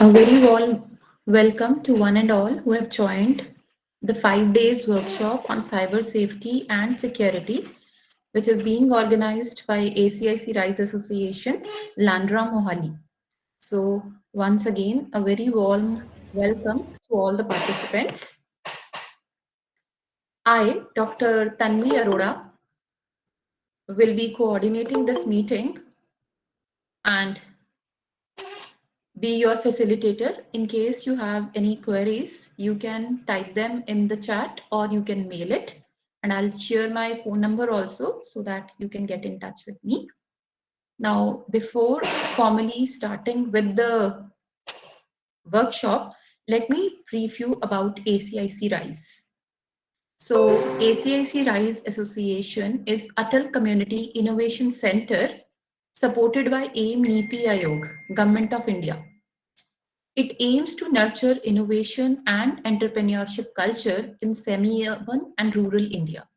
A very warm welcome to one and all who have joined the 5 days workshop on cyber safety and security, which is being organized by ACIC Rise Association, Landra Mohali. So, once again, a very warm welcome to all the participants. I, Dr. Tanvi Arora, will be coordinating this meeting and be your facilitator. In case you have any queries, you can type them in the chat or you can mail it. And I'll share my phone number also so that you can get in touch with me. Now, before formally starting with the workshop, let me brief you about ACIC RISE. So, ACIC RISE Association is Atal Community Innovation Center supported by AIM Niti Aayog, Government of India. It aims to nurture innovation and entrepreneurship culture in semi-urban and rural India.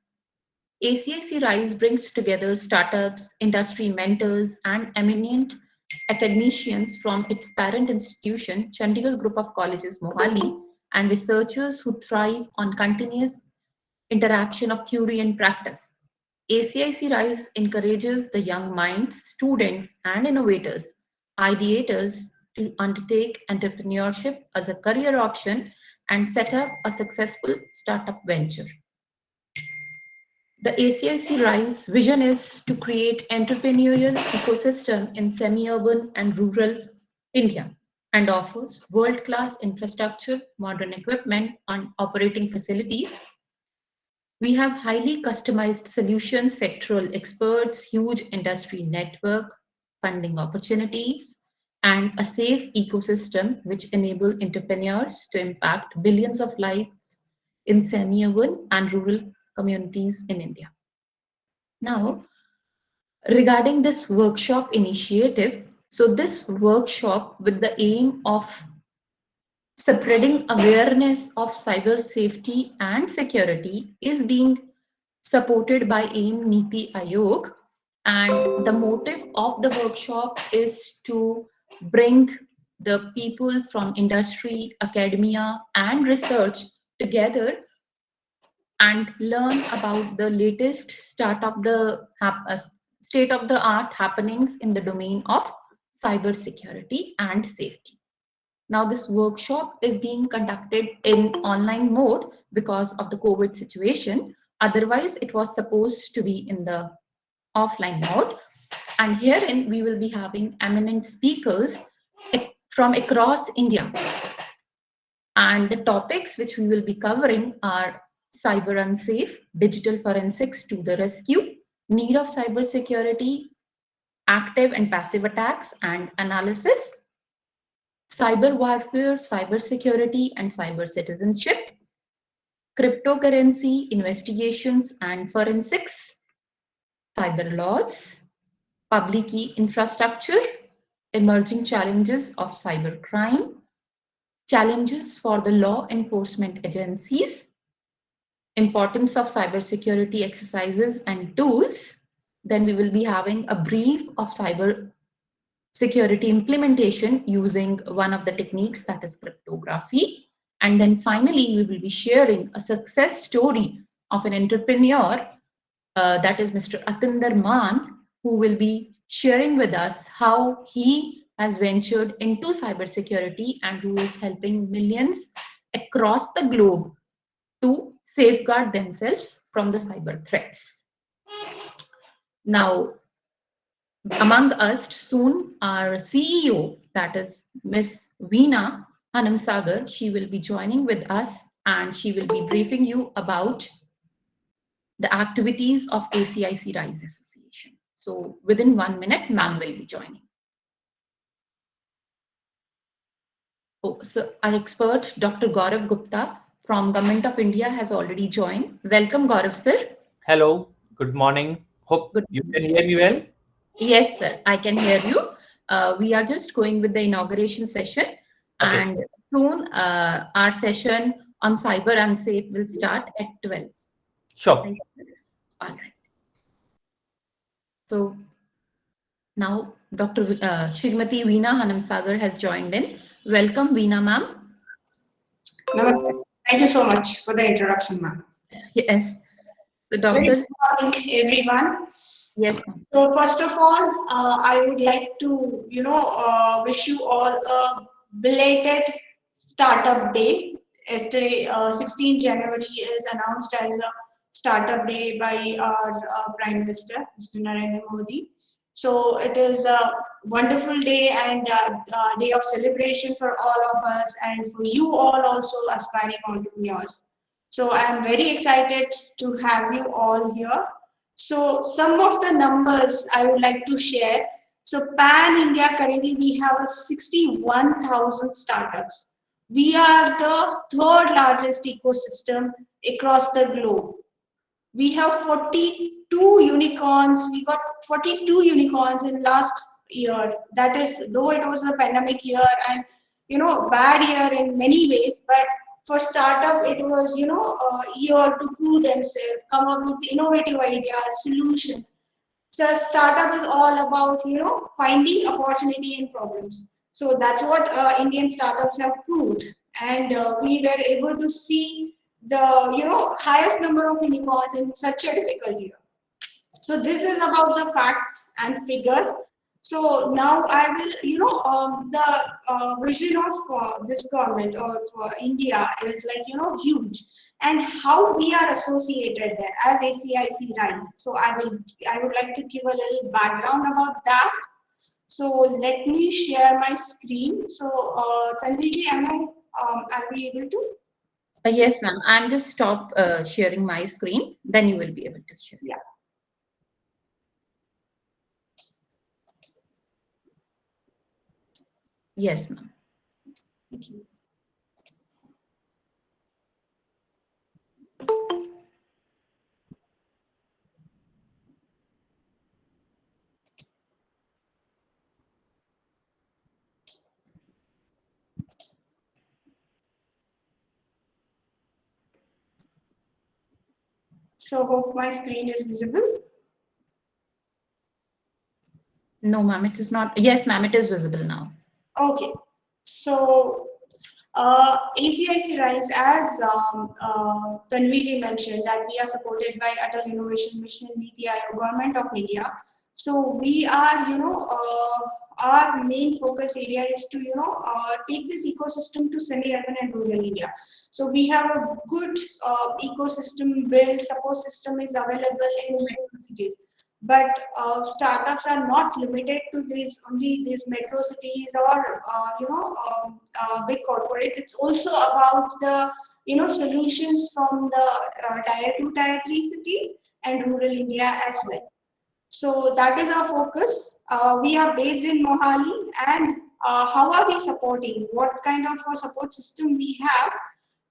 ACIC RISE brings together startups, industry mentors, and eminent academicians from its parent institution, Chandigarh Group of Colleges, Mohali, and researchers who thrive on continuous interaction of theory and practice. ACIC RISE encourages the young minds, students, and innovators, ideators to undertake entrepreneurship as a career option and set up a successful startup venture. The ACIC RISE vision is to create entrepreneurial ecosystem in semi-urban and rural India and offers world-class infrastructure, modern equipment, and operating facilities. We have highly customized solutions, sectoral experts, huge industry network, funding opportunities, and a safe ecosystem which enable entrepreneurs to impact billions of lives in semi-urban and rural communities in India. Now, regarding this workshop initiative, so this workshop with the aim of spreading awareness of cyber safety and security is being supported by AIM Niti Aayog. And the motive of the workshop is to bring the people from industry, academia, and research together and learn about the latest state of the art happenings in the domain of cybersecurity and safety. Now, this workshop is being conducted in online mode because of the COVID situation. Otherwise, it was supposed to be in the offline mode. And herein, we will be having eminent speakers from across India. And the topics which we will be covering are cyber unsafe, digital forensics to the rescue, need of cybersecurity, active and passive attacks and analysis, cyber warfare, cybersecurity and cyber citizenship, cryptocurrency investigations and forensics, cyber laws, public key infrastructure, emerging challenges of cybercrime, challenges for the law enforcement agencies, importance of cybersecurity exercises and tools. Then we will be having a brief of cyber security implementation using one of the techniques, that is cryptography. And then finally, we will be sharing a success story of an entrepreneur, that is Mr. Atinder Maan, who will be sharing with us how he has ventured into cybersecurity and who is helping millions across the globe to safeguard themselves from the cyber threats. Now, among us soon, our CEO, that is Miss Veena Hanamsagar, she will be joining with us and she will be briefing you about the activities of ACIC RISE Association. So within 1 minute, ma'am will be joining. Oh, so our expert, Dr. Gaurav Gupta from Government of India has already joined. Welcome, Gaurav sir. Hello, good morning. Hope Good you morning, can sir. hear me well. Yes, sir, I can hear you. We are just going with the inauguration session, Okay, and soon our session on cyber unsafe will start at 12. sure. Right? All right. So now Dr. Shrimati Veena Hanamsagar has joined in. Welcome, Veena ma'am. Namaste. Thank you so much for the introduction, ma'am. Yes, the Very doctor. good morning, everyone. Yes, ma'am. So first of all, I would like to, wish you all a belated startup day. Yesterday, 16 January is announced as a startup day by our Prime Minister, Mr. Narendra Modi. So it is a wonderful day and day of celebration for all of us and for you all also aspiring entrepreneurs. So I am very excited to have you all here. So some of the numbers I would like to share. So Pan India currently we have a 61,000 startups. We are the third largest ecosystem across the globe. We have 42 unicorns. We got 42 unicorns in last year. That is, though it was a pandemic year and bad year in many ways, but for startup it was a year to prove themselves, come up with innovative ideas, solutions. So startup is all about finding opportunity in problems. So that's what Indian startups have proved, and we were able to see the highest number of unicorns in such a difficult year. So this is about the facts and figures. So now I will, the vision of this government or for India is like, huge, and how we are associated there as ACIC RISE. So I would like to give a little background about that. So let me share my screen. So Tanviji, I'll be able to? Yes, ma'am. I'm just stop sharing my screen. Then you will be able to share. Yeah. Yes, ma'am. Thank you. So hope my screen is visible. No, ma'am, it is not. Yes, ma'am, it is visible now. Okay. So ACIC RISE, as Tanviji mentioned, that we are supported by Atal Innovation Mission and Niti Aayog, Government of India. So we are, our main focus area is to, take this ecosystem to semi-urban and rural India. So we have a good ecosystem built, support system is available in metro cities. But startups are not limited to only these metro cities or big corporates. It's also about the solutions from the tier 2, tier 3 cities and rural India as well. So that is our focus. We are based in Mohali, and how are we supporting? What kind of a support system we have?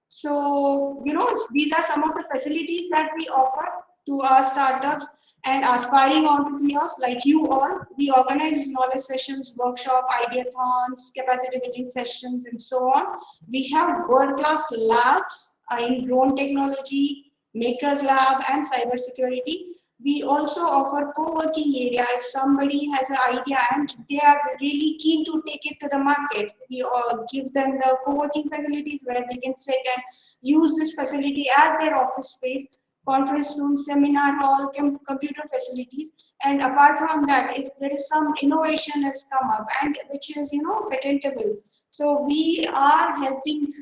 So, these are some of the facilities that we offer to our startups and aspiring entrepreneurs like you all. We organize knowledge sessions, workshop, ideathons, capacity building sessions, and so on. We have world-class labs in drone technology, makers lab, and cybersecurity. We also offer co-working area. If somebody has an idea and they are really keen to take it to the market, we give them the co-working facilities where they can sit and use this facility as their office space, conference room, seminar hall, computer facilities. And apart from that, if there is some innovation has come up and which is patentable, so we are helping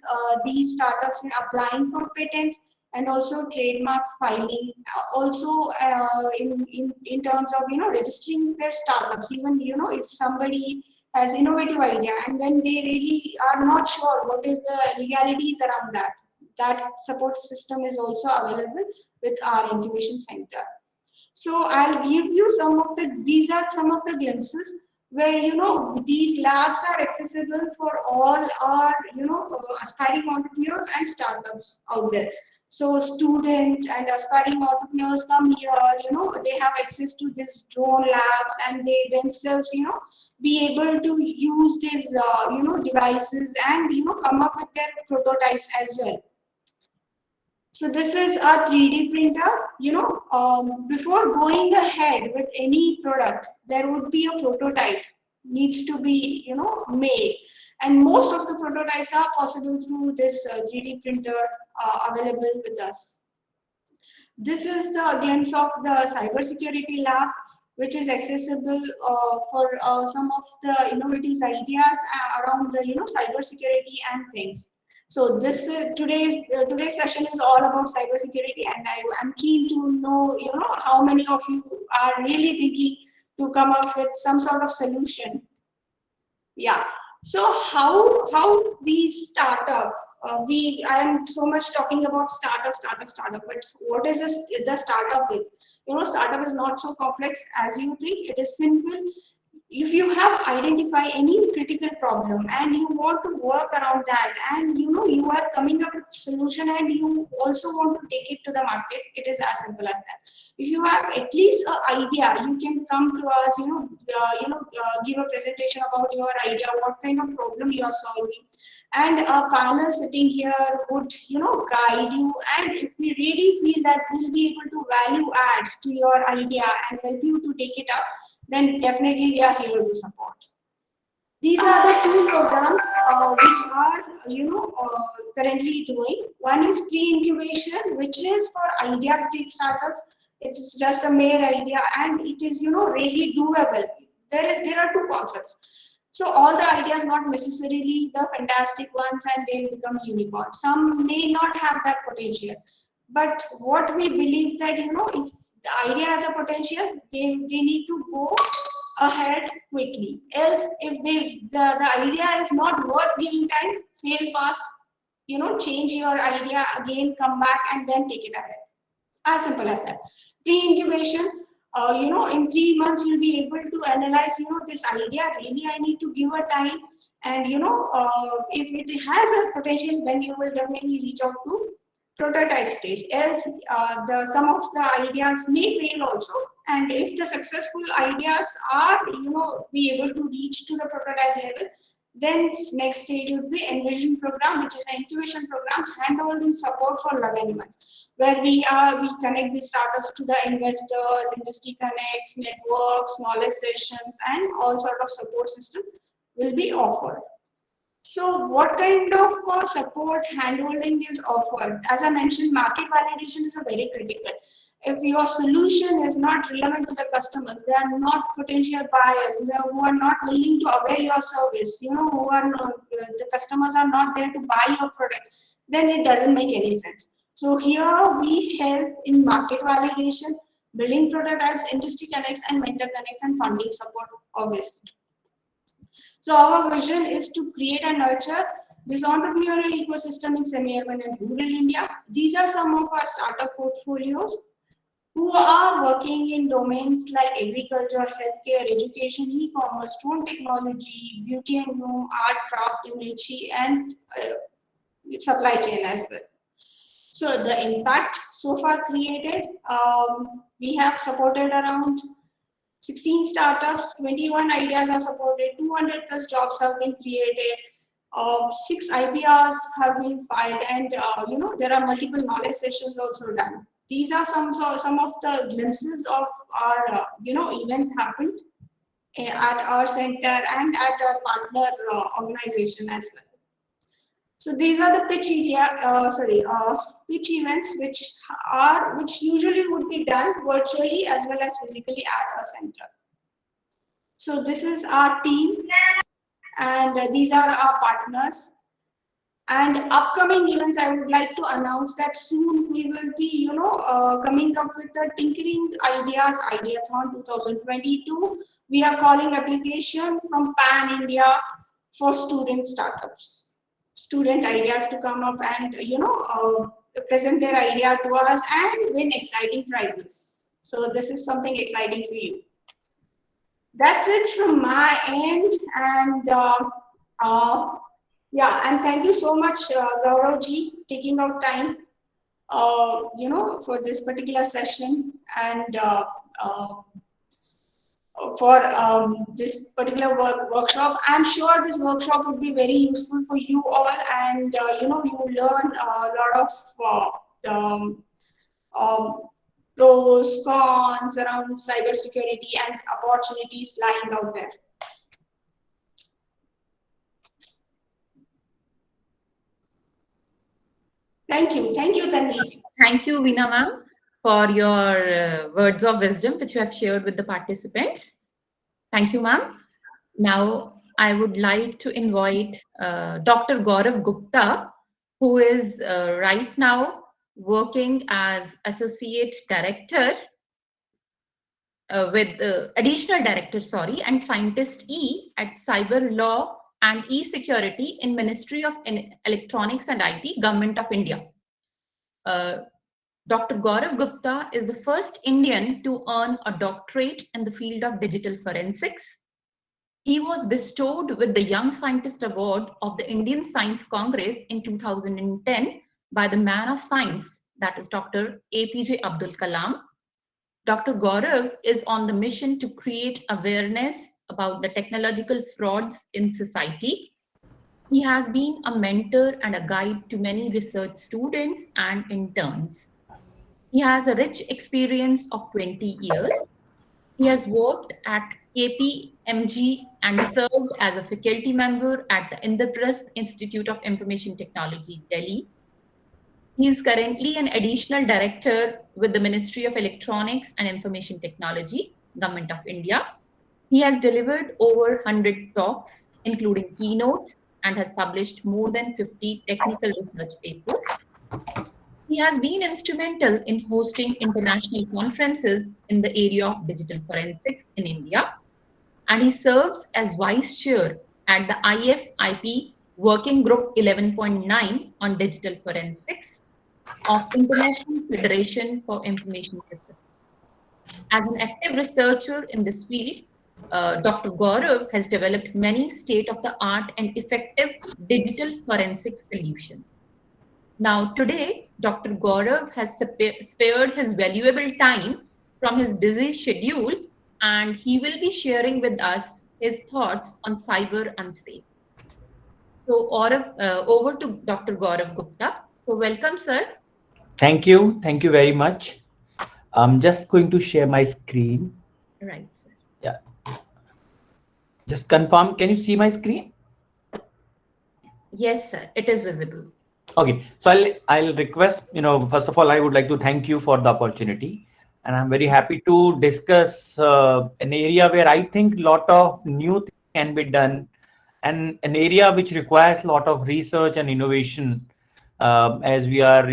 these startups in applying for patents and also trademark filing, also in terms of registering their startups. Even if somebody has innovative idea and then they really are not sure what is the legalities around that, that support system is also available with our incubation center. So I'll give you these are some of the glimpses where these labs are accessible for all our aspiring entrepreneurs and startups out there. So student and aspiring entrepreneurs come here, they have access to this drone labs and they themselves be able to use these devices and come up with their prototypes as well. So this is a 3D printer. Before going ahead with any product, there would be a prototype needs to be made, And most of the prototypes are possible through this 3D printer available with us. This is the glimpse of the cybersecurity lab, which is accessible for some of the innovative ideas around the cybersecurity and things. So this today's session is all about cybersecurity, and I'm keen to know how many of you are really thinking to come up with some sort of solution. Yeah. So how these startup I am so much talking about startup, but what is this, the startup is? Startup is not so complex as you think. It is simple. If you have identified any critical problem and you want to work around that, and you are coming up with solution and you also want to take it to the market, it is as simple as that. If you have at least an idea, you can come to us, give a presentation about your idea, what kind of problem you are solving, and a panel sitting here would guide you, and if we really feel that we'll be able to value add to your idea and help you to take it up, then definitely we are here to support. These are the two programs which are currently doing. One is pre-incubation, which is for idea stage startups. It's just a mere idea, and it is really doable. There are two concepts. So all the ideas not necessarily the fantastic ones and they become unicorns. Some may not have that potential. But what we believe that if the idea has a potential, they need to go ahead quickly. Else, if the idea is not worth giving time, fail fast, change your idea again, come back and then take it ahead. As simple as that. Pre-incubation, in 3 months you'll be able to analyze, this idea really I need to give a time, and if it has a potential, then you will definitely reach out to prototype stage. Else, some of the ideas may fail also, and if the successful ideas are be able to reach to the prototype level, then next stage would be Envision program, which is an incubation program, hand-holding support for 11 months, where we connect the startups to the investors, industry connects, networks, knowledge sessions, and all sort of support system will be offered. So what kind of support hand-holding is offered? As I mentioned, market validation is a very critical. If your solution is not relevant to the customers, they are not potential buyers, who are not willing to avail your service, who are not, the customers are not there to buy your product, then it doesn't make any sense. So here we help in market validation, building prototypes, industry connects, and mentor connects, and funding support, obviously. So our vision is to create and nurture this entrepreneurial ecosystem in semi-urban and rural India. These are some of our startup portfolios who are working in domains like agriculture, healthcare, education, e-commerce, drone technology, beauty and home, art, craft, energy, and supply chain as well. So the impact so far created, we have supported around 16 startups, 21 ideas are supported, 200 plus jobs have been created, 6 IPRs have been filed, and there are multiple knowledge sessions also done. These are some of the glimpses of our events happened at our center and at our partner organization as well. So these are the pitch events which usually would be done virtually as well as physically at our center. So this is our team, and these are our partners. And upcoming events, I would like to announce that soon we will be, coming up with the Tinkering Ideas Ideathon 2022. We are calling application from Pan India for student startups, student ideas to come up and present their idea to us and win exciting prizes. So this is something exciting for you. That's it from my end, and yeah, and thank you so much, Gaurav ji, taking out time, for this particular session and for this particular workshop. I'm sure this workshop would be very useful for you all, and you will learn a lot of pros, cons around cybersecurity and opportunities lying out there. Thank you, Tanvi. Thank you, Veena ma'am, for your words of wisdom which you have shared with the participants. Thank you, ma'am. Now, I would like to invite Dr. Gaurav Gupta, who is right now working as Associate Director with Additional Director, sorry, and Scientist E at Cyber Law and E-Security in Ministry of Electronics and IT, Government of India. Dr. Gaurav Gupta is the first Indian to earn a doctorate in the field of digital forensics. He was bestowed with the Young Scientist Award of the Indian Science Congress in 2010 by the man of science, that is Dr. APJ Abdul Kalam. Dr. Gaurav is on the mission to create awareness about the technological frauds in society. He has been a mentor and a guide to many research students and interns. He has a rich experience of 20 years. He has worked at KPMG and served as a faculty member at the Indraprasth Institute of Information Technology, Delhi. He is currently an additional director with the Ministry of Electronics and Information Technology, Government of India. He has delivered over 100 talks, including keynotes, and has published more than 50 technical research papers. He has been instrumental in hosting international conferences in the area of digital forensics in India, and he serves as vice chair at the IFIP Working Group 11.9 on digital forensics of International Federation for Information Systems. As an active researcher in this field, Dr. Gaurav has developed many state-of-the-art and effective digital forensic solutions. Now, today, Dr. Gaurav has spared his valuable time from his busy schedule, and he will be sharing with us his thoughts on cyber unsafe. So, over to Dr. Gaurav Gupta. So, welcome, sir. Thank you. Thank you very much. I'm just going to share my screen. Right, sir. Yeah. Just confirm. Can you see my screen? Yes, sir. It is visible. Okay. So I'll request, first of all, I would like to thank you for the opportunity. And I'm very happy to discuss an area where I think a lot of new things can be done, and an area which requires a lot of research and innovation, as we are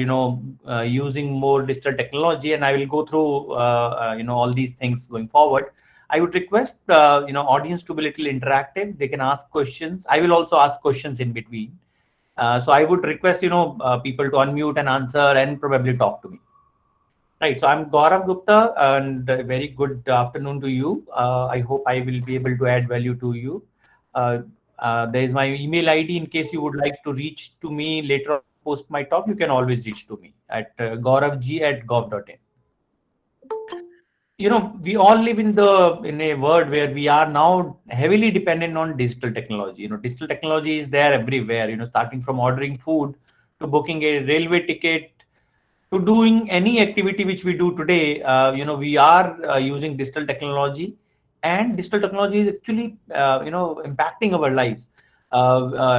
using more digital technology. And I will go through all these things going forward. I would request audience to be a little interactive. They can ask questions. I will also ask questions in between. So I would request people to unmute and answer and probably talk to me. Right. So I'm Gaurav Gupta, and a very good afternoon to you. I hope I will be able to add value to you. There is my email ID in case you would like to reach to me later on post my talk. You can always reach to me at gauravg@gov.in. We all live in a world where we are now heavily dependent on digital technology. Digital technology is there everywhere. Starting from ordering food to booking a railway ticket to doing any activity which we do today. We are using digital technology, and digital technology is actually impacting our lives.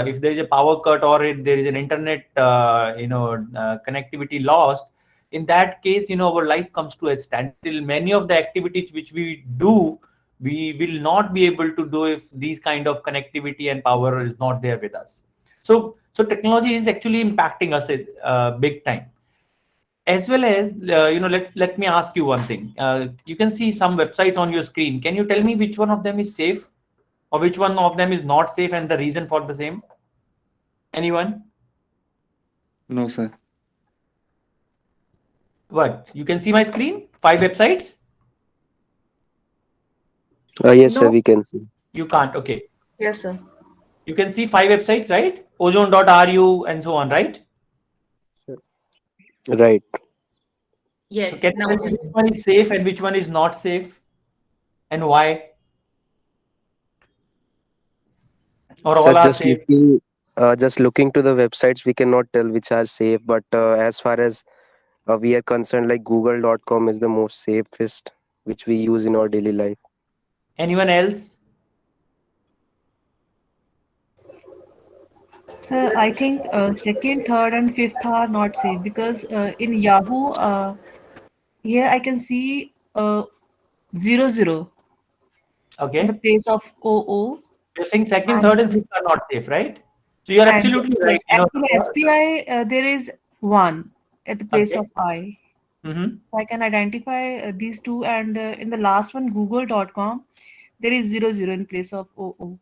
If there is a power cut, or if there is an internet connectivity lost, in that case our life comes to a standstill. Many of the activities which we do, we will not be able to do if these kind of connectivity and power is not there with us. So technology is actually impacting us big time. As well as let me ask you one thing. You can see some websites on your screen. Can you tell me which one of them is safe, or which one of them is not safe, and the reason for the same? Anyone? No, sir. What? You can see my screen? 5 websites? Yes, sir, No, we can see. You can't. Okay. Yes, sir. You can see 5 websites, right? Ozone.ru and so on, right? Right. yes, So can you now tell it me is. which one is safe and which one is not safe, and why? Or Sir, all are safe? just looking to the websites, we cannot tell which are safe. But as far as we are concerned, like google.com is the most safest, which we use in our daily life. Anyone else? So I think second, third, and fifth are not safe because in Yahoo, here I can see 00 in the Okay. place of 00, You're saying second, third, and and fifth are not safe, right? So you're and absolutely right. yes, as for SPI, there is 1 at the place Okay. of I. Mm-hmm. So I can identify these two, and in the last one, Google.com, there is 00 in place of 00.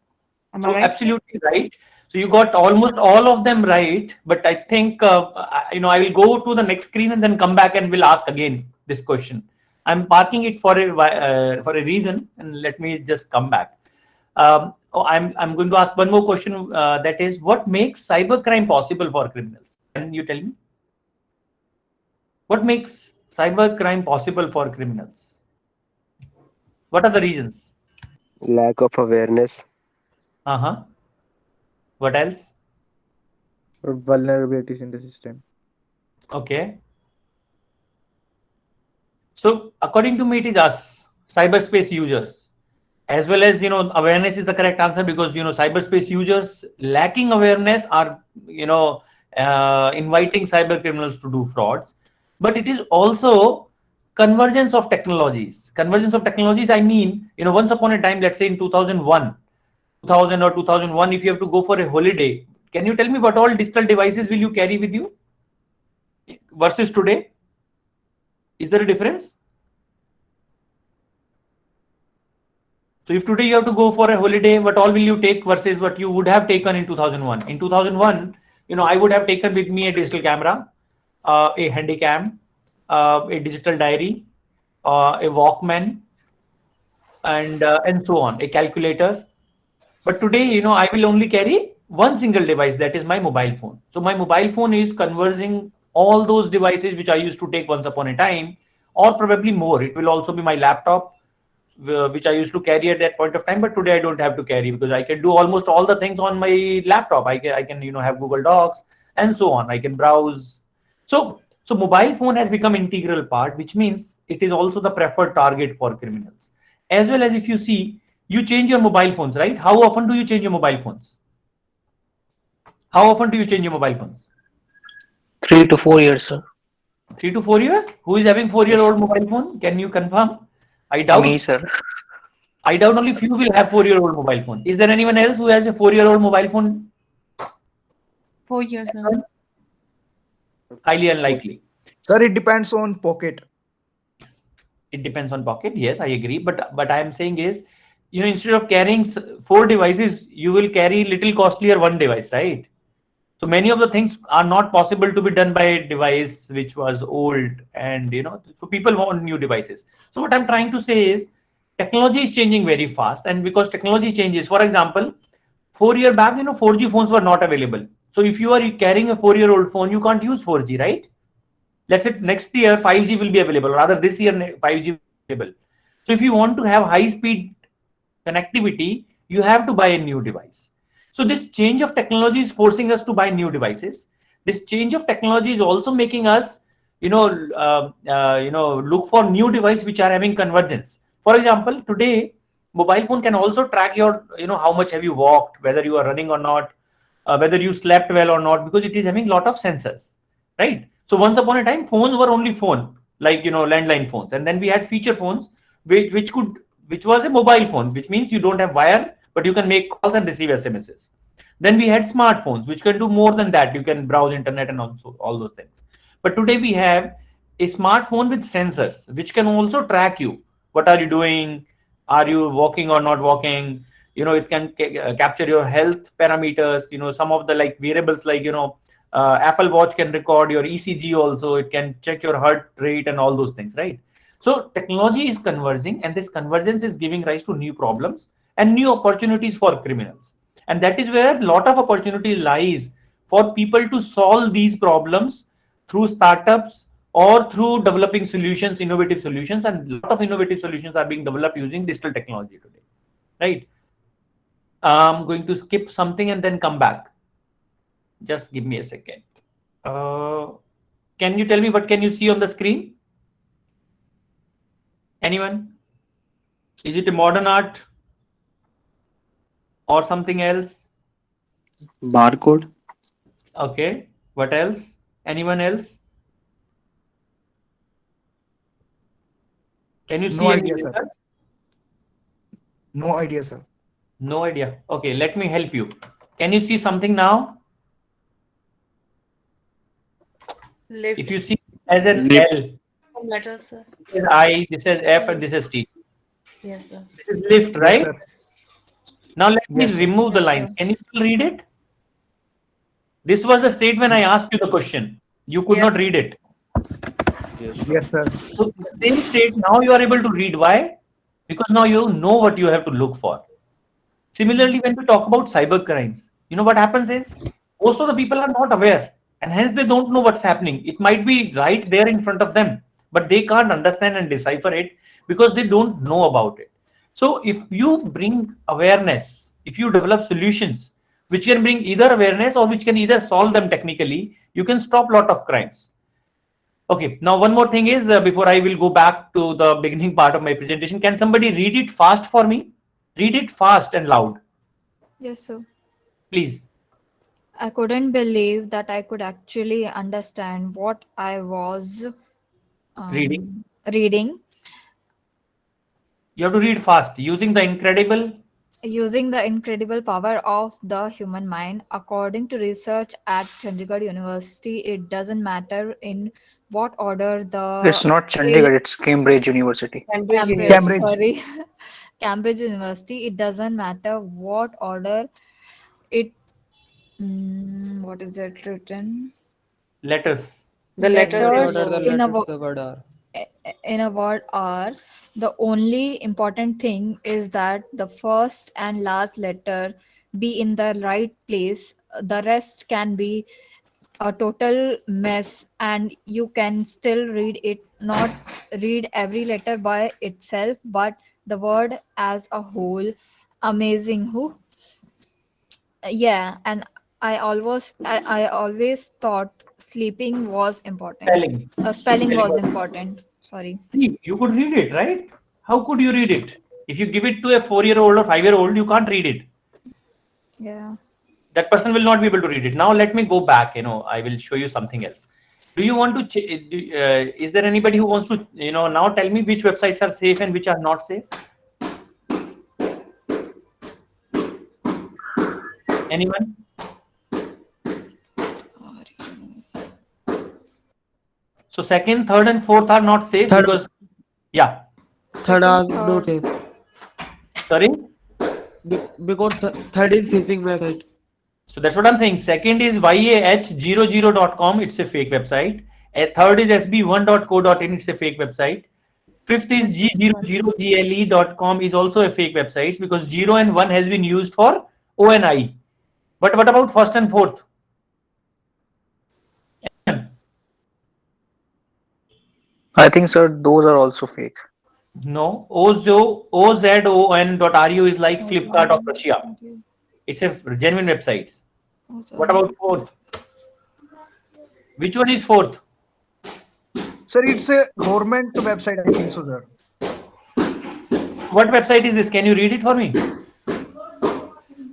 Am I So right, sir? absolutely right. So you got almost all of them right, but I think I will go to the next screen and then come back and we'll ask again this question. I'm parking it for a reason, and let me just come back. I'm going to ask one more question. That is, what makes cybercrime possible for criminals? Can you tell me what makes cybercrime possible for criminals? What are the reasons? Lack of awareness. Uh huh. What else? Vulnerabilities in the system. Okay. So according to me, it is us, cyberspace users, as well as awareness is the correct answer, because cyberspace users lacking awareness are inviting cyber criminals to do frauds. But it is also convergence of technologies. Convergence of technologies. I mean, once upon a time, let's say in 2001, 2000 or 2001, if you have to go for a holiday, can you tell me what all digital devices will you carry with you versus today? Is there a difference? So if today you have to go for a holiday, what all will you take versus what you would have taken in 2001? In 2001, I would have taken with me a digital camera, a handycam, a digital diary, a Walkman, and so on, a calculator. But today, I will only carry one single device, that is my mobile phone. So my mobile phone is conversing all those devices which I used to take once upon a time, or probably more. It will also be my laptop, which I used to carry at that point of time, but today I don't have to carry because I can do almost all the things on my laptop. I can have Google Docs and so on. I can browse. So mobile phone has become integral part, which means it is also the preferred target for criminals. As well as if you see, you change your mobile phones, right? How often do you change your mobile phones? How often do you change your mobile phones? 3 to 4 years, sir. 3 to 4 years? Who is having 4 year Yes, old mobile phone? Can you confirm? I me, doubt. sir. I doubt only few will have 4 year old mobile phone. Is there anyone else who has a 4 year old mobile phone? 4 years, sir. Highly unlikely. Sir, it depends on pocket. It depends on pocket. Yes, I agree. But I am saying is, instead of carrying 4 devices, you will carry little costlier one device, right? So many of the things are not possible to be done by a device which was old, and so people want new devices. So what I'm trying to say is, technology is changing very fast, and because technology changes, for example, 4 year back, 4G phones were not available. So if you are carrying a 4 year old phone, you can't use 4G, right? Let's say next year 5G will be available, rather this year 5G will be available. So if you want to have high speed connectivity, you have to buy a new device. So this change of technology is forcing us to buy new devices. This change of technology is also making us look for new devices which are having convergence. For example, today mobile phone can also track your how much have you walked, whether you are running or not, whether you slept well or not, because it is having lot of sensors, right? So once upon a time, phones were only phone, like landline phones, and then we had feature phones, which was a mobile phone, which means you don't have wire, but you can make calls and receive SMSs. Then we had smartphones, which can do more than that. You can browse internet and also all those things. But today we have a smartphone with sensors, which can also track you. What are you doing? Are you walking or not walking? It can capture your health parameters. Some of the like variables, like Apple Watch can record your ECG also. It can check your heart rate and all those things, right? So technology is converging, and this convergence is giving rise to new problems and new opportunities for criminals. And that is where a lot of opportunity lies for people to solve these problems through startups or through developing solutions, innovative solutions. And a lot of innovative solutions are being developed using digital technology today, right? I'm going to skip something and then come back. Just give me a second. Can you tell me what can you see on the screen? Anyone? Is it a modern art or something else? Barcode. Okay. What else? Anyone else? Can you No see any idea, sir. letters? No idea, sir. No idea. Okay, let me help you. Can you see something now? Lift. If you see as an Lip. L, Some letters, sir. this is I, this is F, and this is T. Yes, sir. This is lift, Yes, right? sir. Now let me Yes, sir. remove the Yes, lines. sir. Can you still read it? This was the state when I asked you the question. You could Yes. not read it. Yes, sir. So the same state, now you are able to read. Why? Because now you know what you have to look for. Similarly, when we talk about cyber crimes, you know what happens is most of the people are not aware and hence they don't know what's happening. It might be right there in front of them, but they can't understand and decipher it because they don't know about it. So if you bring awareness, if you develop solutions which can bring either awareness or which can either solve them technically, you can stop a lot of crimes. Okay, now one more thing is before I will go back to the beginning part of my presentation, can somebody read it fast for me? Read it fast and loud, Yes, sir. please. I couldn't believe that I could actually understand what I was Reading. reading. You have to read fast using the incredible Using the incredible power of the human mind, according to research at Chandigarh University, it doesn't matter in what order It's the not Chandigarh, it's Cambridge University. Cambridge Cambridge, University. Cambridge. sorry, Cambridge University. It doesn't matter what order it. What is it written? letters. The letters in Letters the What are the word. in a letters the word are? in a word are, the only important thing is that the first and last letter be in the right place. The rest can be a total mess and you can still read it, not read every letter by itself but the word as a whole. Amazing. Who? Yeah, and I always thought sleeping was important. Spelling. Spelling Spelling was was- important. Sorry. See, you could read it, right? How could you read it? If you give it to a 4-year-old or 5-year-old, you can't read it. Yeah. That person will not be able to read it. Now let me go back. I will show you something else. Do you want to? Is there anybody who wants to? Now tell me which websites are safe and which are not safe. Anyone? So second, third, and fourth are not safe Third. because, yeah. Third are Second, not third. safe. Sorry. Because third is phishing website. So that's what I'm saying. Second is YAH00.com. It's a fake website. Third is SB1.co.in. It's a fake website. Fifth is G00GLE.com is also a fake website because 0 and 1 has been used for ONI. But what about first and fourth? I think, sir, those are also fake. No. OZON.ru is like Flipkart of Russia. It's a genuine website. What about fourth? Which one is fourth? Sir, it's a government website, I think so, sir. What website is this? Can you read it for me?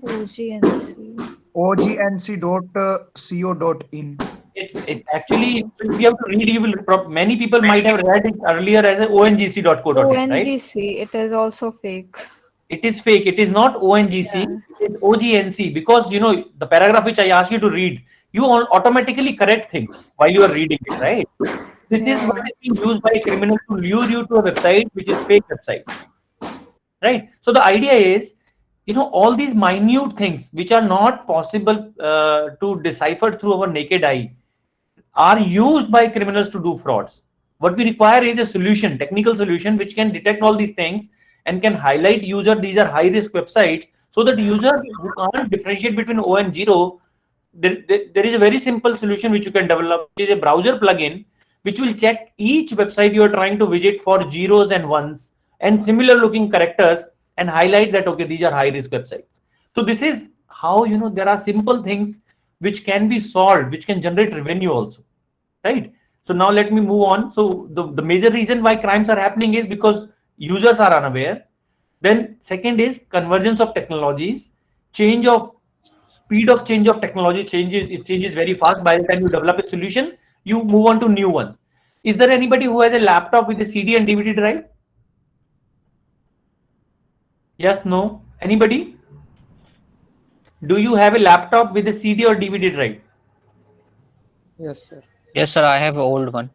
OGNC. OGNC.co.in. It actually, if you have to read, many people might have read it earlier as a ONGC.co.in, right? ONGC. It is also fake. It is fake. It is not ONGC. Yeah. It's OGNC because the paragraph which I asked you to read, you automatically correct things while you are reading it, right? This is what is being used by criminals to lure you to a website which is fake website, right? So the idea is, all these minute things which are not possible to decipher through our naked eye are used by criminals to do frauds. What we require is a solution, technical solution, which can detect all these things and can highlight user these are high risk websites so that user who can't differentiate between O and 0, there is a very simple solution which you can develop, which is a browser plugin which will check each website you are trying to visit for zeros and ones and similar looking characters and highlight that, okay, these are high risk websites. So this is how, there are simple things which can be solved, which can generate revenue also, right? So now let me move on. So the major reason why crimes are happening is because users are unaware. Then second is convergence of technologies, change of speed of change of technology changes. It changes very fast. By the time you develop a solution, you move on to new ones. Is there anybody who has a laptop with a CD and DVD drive? Yes, no? Anybody? Do you have a laptop with a CD or DVD drive? Yes, sir. Yes, sir. I have an old one.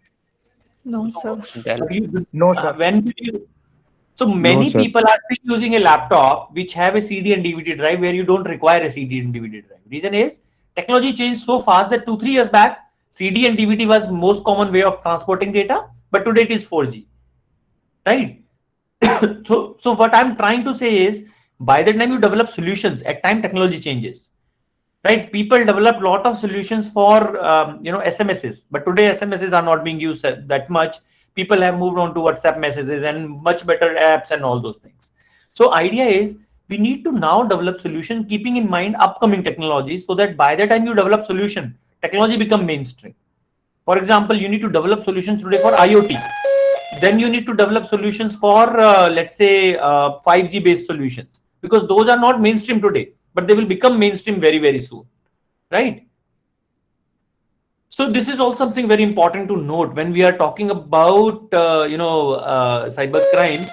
No, sir. Dell. No, sir. When did you? So No, many sir. people are still using a laptop which have a CD and DVD drive where you don't require a CD and DVD drive. Reason is technology changed so fast that 2-3 years back CD and DVD was most common way of transporting data, but today it is 4G, right? So what I'm trying to say is by the time you develop solutions, at time technology changes, right? People develop lot of solutions for SMSs, but today SMSs are not being used that much. People have moved on to WhatsApp messages and much better apps and all those things. So idea is we need to now develop solution keeping in mind upcoming technologies, so that by the time you develop solution, technology become mainstream. For example, you need to develop solutions today for IoT. Then you need to develop solutions for let's say 5G based solutions, because those are not mainstream today, but they will become mainstream very, very soon, right? So this is also something very important to note when we are talking about cyber crimes.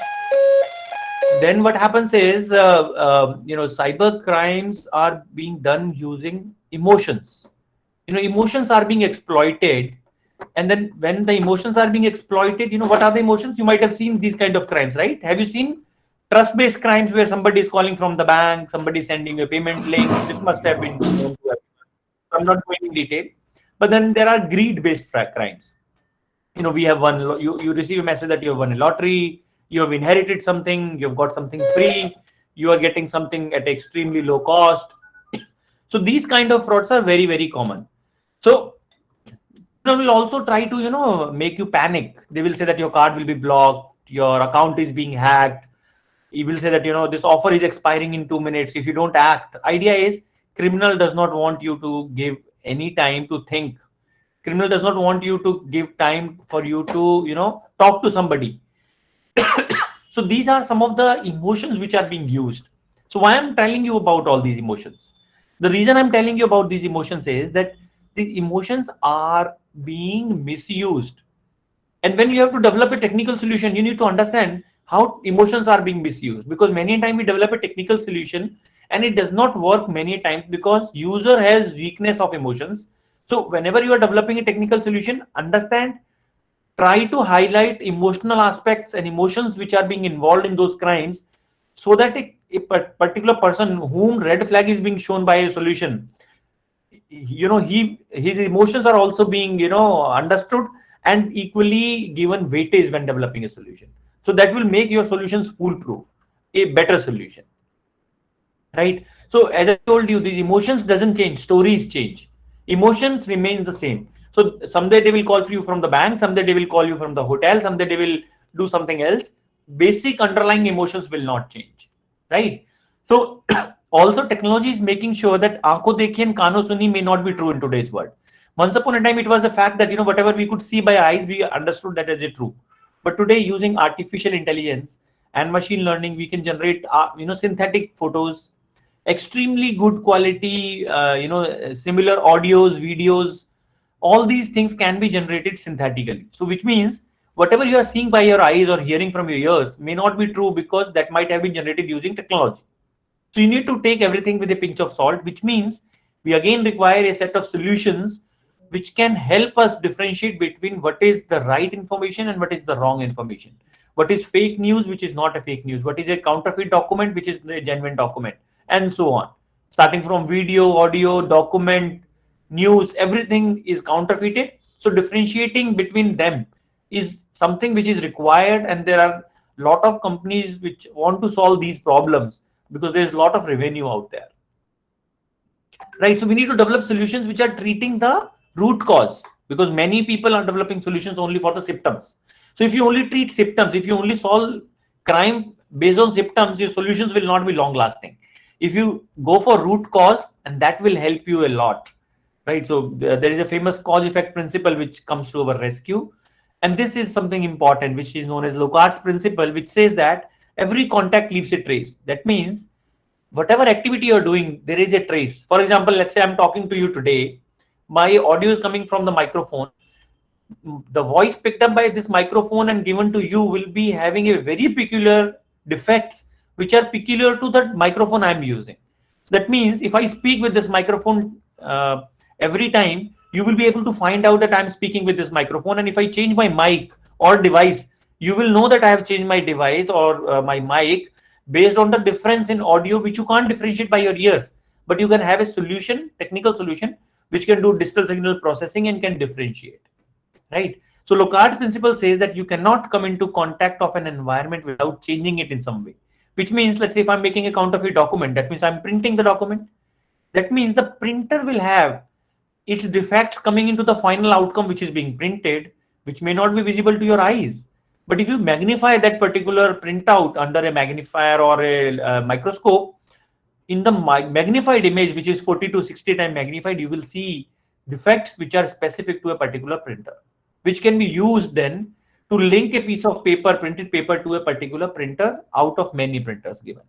Then what happens is cyber crimes are being done using emotions. Emotions are being exploited, and then when the emotions are being exploited, what are the emotions? You might have seen these kind of crimes, right? Have you seen trust based crimes where somebody is calling from the bank, somebody is sending a payment link? This must have been known to everyone. I'm not going in detail. But then there are greed based crimes. We have won, you receive a message that you have won a lottery, you have inherited something, you've got something free, you are getting something at extremely low cost. So these kind of frauds are very, very common. So will also try to make you panic. They will say that your card will be blocked, your account is being hacked. He will say that this offer is expiring in 2 minutes if you don't act. Idea is criminal does not want you to give any time to think. Criminal does not want you to give time for you to talk to somebody. So these are some of the emotions which are being used. So why I'm telling you about all these emotions? The reason I'm telling you about these emotions is that these emotions are being misused. And when you have to develop a technical solution, you need to understand how emotions are being misused, because many times we develop a technical solution and it does not work many times because user has weakness of emotions. So whenever you are developing a technical solution, understand, try to highlight emotional aspects and emotions which are being involved in those crimes, so that a particular person whom red flag is being shown by a solution, his emotions are also being understood and equally given weightage when developing a solution. So that will make your solutions foolproof, a better solution, right? So as I told you, these emotions doesn't change, stories change, emotions remains the same. So someday they will call for you from the bank, someday they will call you from the hotel, someday they will do something else. Basic underlying emotions will not change, right? So also technology is making sure that aankho dekhi and kano suni may not be true in today's world. Once upon a time it was a fact that whatever we could see by eyes, we understood that as a true. But today, using artificial intelligence and machine learning, we can generate synthetic photos, extremely good quality, similar audios, videos. All these things can be generated synthetically. So which means whatever you are seeing by your eyes or hearing from your ears may not be true, because that might have been generated using technology. So you need to take everything with a pinch of salt, which means we again require a set of solutions which can help us differentiate between what is the right information and what is the wrong information. What is fake news, which is not a fake news. What is a counterfeit document, which is a genuine document, and so on. Starting from video, audio, document, news, everything is counterfeited. So differentiating between them is something which is required, and there are a lot of companies which want to solve these problems because there's a lot of revenue out there, right? So we need to develop solutions which are treating the root cause, because many people are developing solutions only for the symptoms. So if you only treat symptoms, if you only solve crime based on symptoms, your solutions will not be long lasting. If you go for root cause, and that will help you a lot, right? So there is a famous cause effect principle which comes to our rescue, and this is something important which is known as Locard's principle, which says that every contact leaves a trace. That means whatever activity you're doing, there is a trace. For example, let's say I'm talking to you today, my audio is coming from the microphone. The voice picked up by this microphone and given to you will be having a very peculiar defects which are peculiar to the microphone I'm using. So that means if I speak with this microphone every time, you will be able to find out that I'm speaking with this microphone. And if I change my mic or device, you will know that I have changed my device or my mic based on the difference in audio, which you can't differentiate by your ears. But you can have a solution, technical solution, which can do digital signal processing and can differentiate. Right. So Locard's principle says that you cannot come into contact of an environment without changing it in some way, which means, let's say if I'm making a counterfeit document, that means I'm printing the document. That means the printer will have its defects coming into the final outcome, which is being printed, which may not be visible to your eyes. But if you magnify that particular printout under a magnifier or a microscope, in the magnified image, which is 40 to 60 times magnified, you will see defects which are specific to a particular printer, which can be used then to link a piece of paper, printed paper, to a particular printer out of many printers given,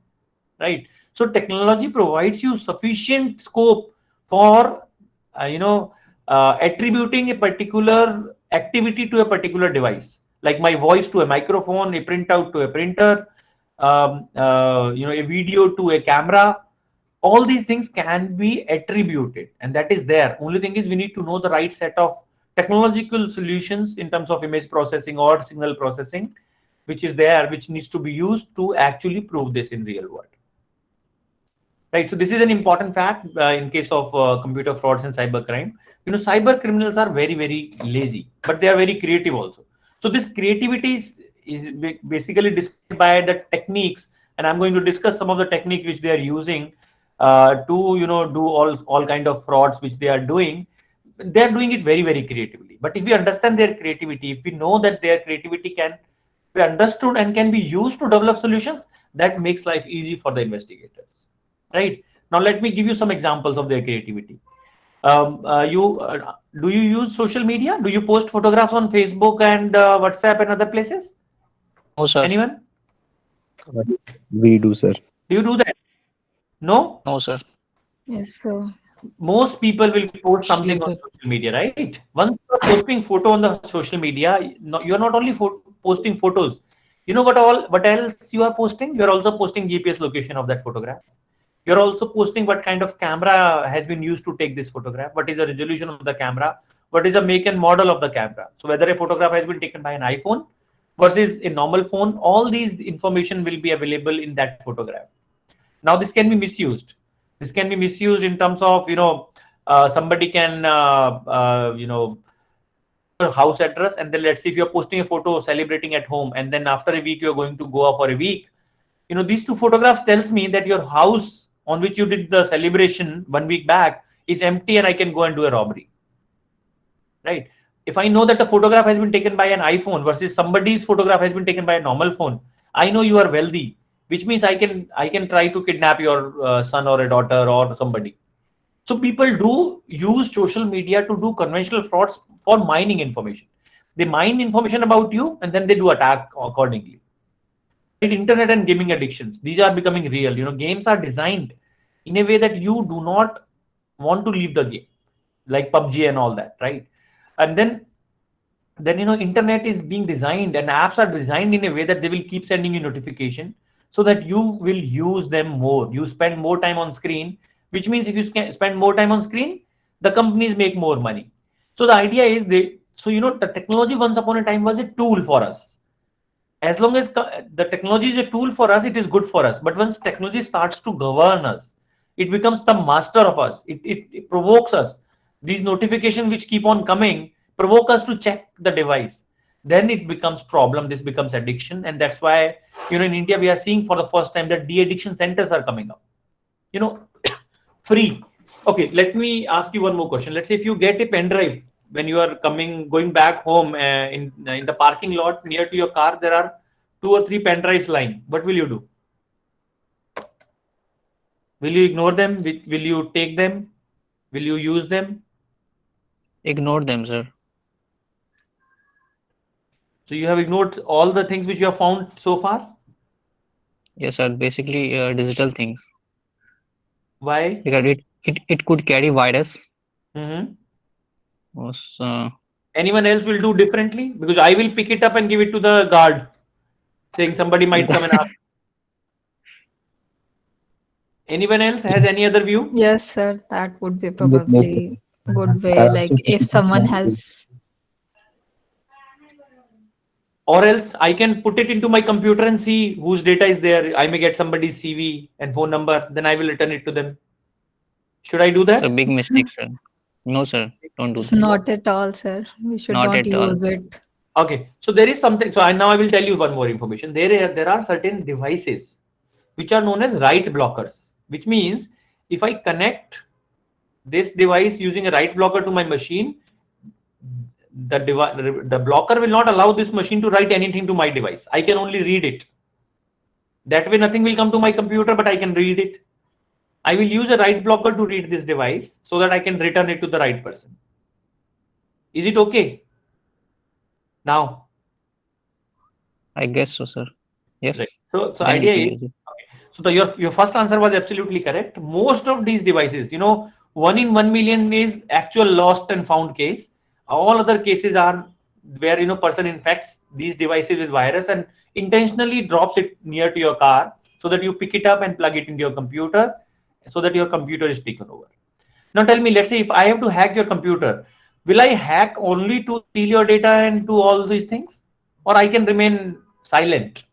right? So technology provides you sufficient scope for, attributing a particular activity to a particular device, like my voice to a microphone, a printout to a printer, a video to a camera. All these things can be attributed, and that is there. Only thing is we need to know the right set of technological solutions in terms of image processing or signal processing, which is there, which needs to be used to actually prove this in real world. Right. So this is an important fact in case of computer frauds and cybercrime. Cyber criminals are very, very lazy, but they are very creative also. So this creativity is basically displayed by the techniques, and I'm going to discuss some of the techniques which they are using to do all kind of frauds which they are doing. They are doing it very, very creatively. But if we understand their creativity, if we know that their creativity can be understood and can be used to develop solutions, that makes life easy for the investigators. Right. Now let me give you some examples of their creativity. Do you use social media? Do you post photographs on Facebook and WhatsApp and other places? No, sir. Anyone? We do, sir. Do you do that? No? No, sir. Yes, so Most people will post something Yes, on sir. social media, right? Once you're posting photo on the social media, you're not only posting photos. You know what else you are posting? You're also posting GPS location of that photograph. You're also posting what kind of camera has been used to take this photograph, what is the resolution of the camera, what is the make and model of the camera. So whether a photograph has been taken by an iPhone versus a normal phone, all these information will be available in that photograph. Now this can be misused. This can be misused in terms of, somebody can, house address, and then let's say if you're posting a photo celebrating at home, and then after a week you're going to Goa for a week. These two photographs tells me that your house on which you did the celebration 1 week back is empty, and I can go and do a robbery. Right? If I know that the photograph has been taken by an iPhone versus somebody's photograph has been taken by a normal phone, I know you are wealthy, which means I can try to kidnap your son or a daughter or somebody. So people do use social media to do conventional frauds for mining information. They mine information about you and then they do attack accordingly. Internet and gaming addictions, these are becoming real. Games are designed in a way that you do not want to leave the game, like PUBG and all that, right? And then internet is being designed and apps are designed in a way that they will keep sending you notification so that you will use them more. You spend more time on screen, which means if you spend more time on screen, the companies make more money. So the idea is the technology once upon a time was a tool for us. As long as the technology is a tool for us, it is good for us. But once technology starts to govern us, it becomes the master of us. It provokes us. These notifications which keep on coming provoke us to check the device. Then it becomes problem. This becomes addiction, and that's why in India we are seeing for the first time that de-addiction centers are coming up. Free. Okay, let me ask you one more question. Let's say if you get a pen drive when you are going back home in the parking lot near to your car, there are 2 or 3 pen drives lying. What will you do? Will you ignore them? Will you take them? Will you use them? Ignore them, sir. So you have ignored all the things which you have found so far? Yes, sir. Basically, digital things. Why? Because it could carry virus. Mm-hmm. Was Anyone else will do differently? Because I will pick it up and give it to the guard, saying somebody might come and ask. Anyone else has any other view? Yes, sir. That would be Same with me, sir. probably a good I way. Like also if think the someone same thing. has, Or else I can put it into my computer and see whose data is there. I may get somebody's CV and phone number, then I will return it to them. Should I do it's a that? big mistake, sir. No, sir. Don't do it's that. not at all, sir. We should Not not at all. use it. Okay, so there is something. So now I will tell you one more information. There are certain devices which are known as write blockers, which means if I connect this device using a write blocker to my machine, the blocker will not allow this machine to write anything to my device. I can only read it. That way, nothing will come to my computer, but I can read it. I will use a write blocker to read this device so that I can return it to the right person. Is it okay? Now, I guess so, sir. Yes. right. So Then we idea can is, use it. so your first answer was absolutely correct. Most of these devices, 1 in 1 million is actual lost and found case. All other cases are where person infects these devices with virus and intentionally drops it near to your car so that you pick it up and plug it into your computer so that your computer is taken over. Now tell me, let's say if I have to hack your computer, will I hack only to steal your data and do all these things, or I can remain silent?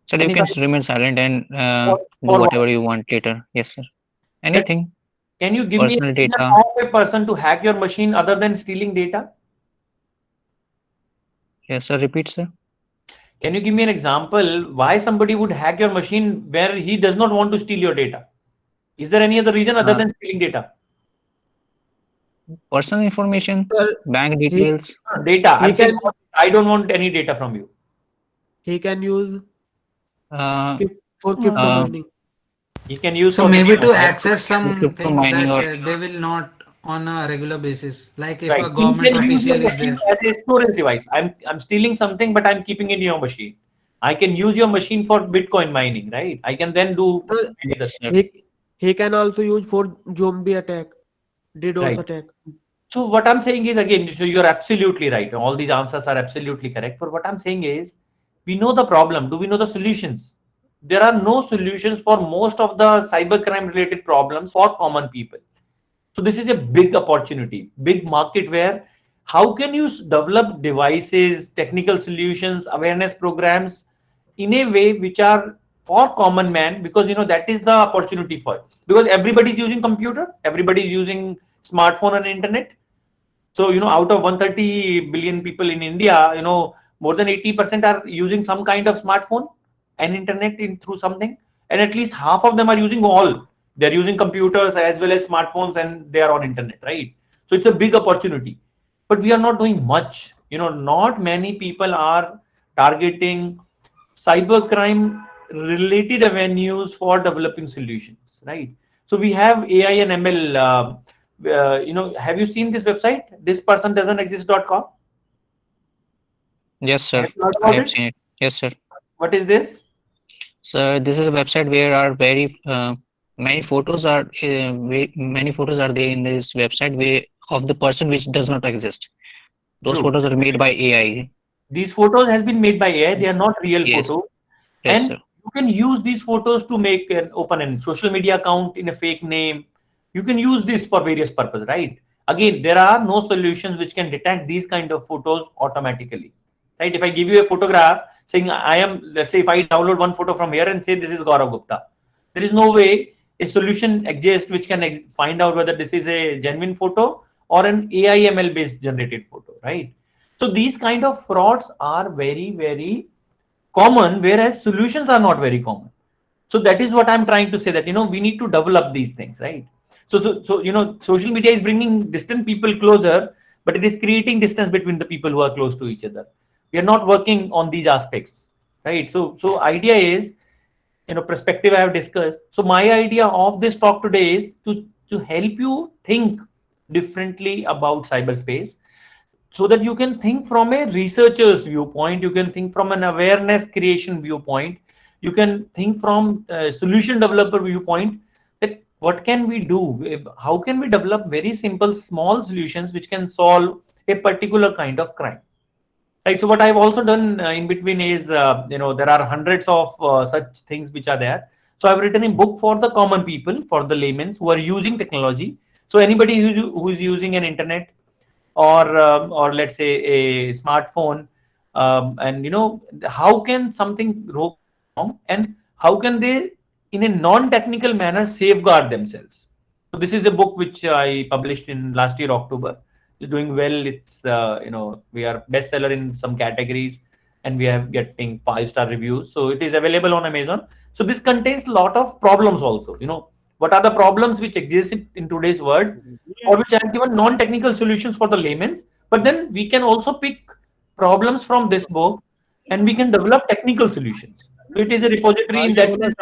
So you can remain silent and do what? whatever you want later. Yes, sir. Anything. Can you give me Personal an data. example of a person to hack your machine other than stealing data? Yes, sir. Repeat, sir. Can you give me an example why somebody would hack your machine where he does not want to steal your data? Is there any other reason other than stealing data? Personal information, Sir, bank details. Data. he I'm saying can I don't want any data from you. he can use Uh, for crypto uh, mining. He can use So for maybe to crypto access some crypto things mining that or they will not on a regular basis, like if right. a He government can use your official is machine there. as a storage device. I'm stealing something, but I'm keeping it in your machine. I can use your machine for Bitcoin mining, right? I can then do Sir, yes, sir. he can also use for zombie attack, DDoS right. attack. So what I'm saying is again, so you're absolutely right. All these answers are absolutely correct. But what I'm saying is, we know the problem. Do we know the solutions? There are no solutions for most of the cybercrime related problems for common people. So this is a big opportunity, big market where how can you develop devices, technical solutions, awareness programs in a way which are for common man, because that is the opportunity for it. Because everybody is using computer, everybody is using smartphone and internet. So, out of 130 billion people in India, more than 80% are using some kind of smartphone and internet through something. And at least half of them are using all. They're using computers as well as smartphones and they are on internet, right? So it's a big opportunity. But we are not doing much. Not many people are targeting cybercrime related avenues for developing solutions, right? So we have AI and ML. Have you seen this website? This person doesn't exist.com? Yes, sir. Have you heard I about have it? seen it. Yes, sir. What is this? So this is a website where are very many photos are many photos are there in this website where of the person which does not exist. Those True. photos are made by AI. These photos has been made by AI. They are not real Yes. photos. Yes, And sir. you can use these photos to make an open a social media account in a fake name. You can use this for various purposes, right? Again, there are no solutions which can detect these kind of photos automatically, right? If I give you a photograph saying I am, let's say if I download one photo from here and say this is Gaurav Gupta, there is no way a solution exists which can find out whether this is a genuine photo or an AI ML based generated photo, right? So these kind of frauds are very, very common, whereas solutions are not very common. So that is what I'm trying to say, that we need to develop these things, right? So social media is bringing distant people closer, but it is creating distance between the people who are close to each other. We are not working on these aspects, right? So idea is, perspective I have discussed. So my idea of this talk today is to help you think differently about cyberspace, so that you can think from a researcher's viewpoint, you can think from an awareness creation viewpoint, you can think from a solution developer viewpoint, that what can we do? How can we develop very simple, small solutions which can solve a particular kind of crime? Right. So what I've also done in between is, there are hundreds of such things which are there. So I've written a book for the common people, for the laymen who are using technology. So anybody who is using an internet or let's say a smartphone, and how can something go wrong, and how can they, in a non-technical manner, safeguard themselves. So this is a book which I published in last year October. It's doing well. It's we are bestseller in some categories, and we are getting 5-star reviews. So it is available on Amazon. So this contains a lot of problems also. What are the problems which exist in today's world, or which are given non-technical solutions for the laymen. But then we can also pick problems from this book, and we can develop technical solutions. So it is a repository in that sense.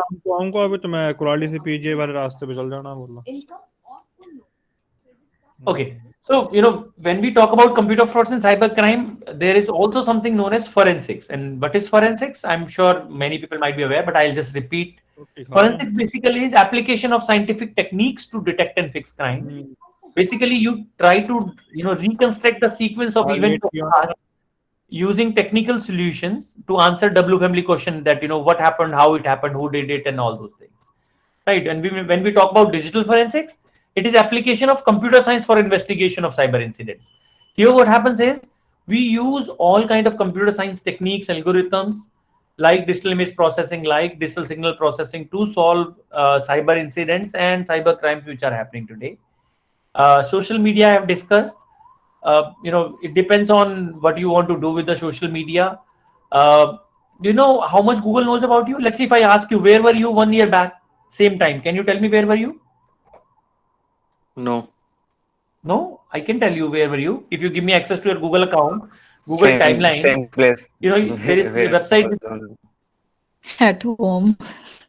Okay. So, when we talk about computer frauds and cybercrime, there is also something known as forensics. And what is forensics? I'm sure many people might be aware, but I'll just repeat. Forensics basically is application of scientific techniques to detect and fix crime. Basically, you try to, reconstruct the sequence of events of the past using technical solutions to answer W family question that, what happened, how it happened, who did it, and all those things. Right. And when we talk about digital forensics, it is application of computer science for investigation of cyber incidents. Here what happens is we use all kind of computer science techniques, algorithms like digital image processing, like digital signal processing to solve cyber incidents and cyber crimes which are happening today. Social media I have discussed. It depends on what you want to do with the social media. Do you know how much Google knows about you? Let's see, if I ask you, where were you 1 year back, same time? Can you tell me where were you? No. No, I can tell you where were you. If you give me access to your Google account, Google Same timeline, place. there is a website. At home.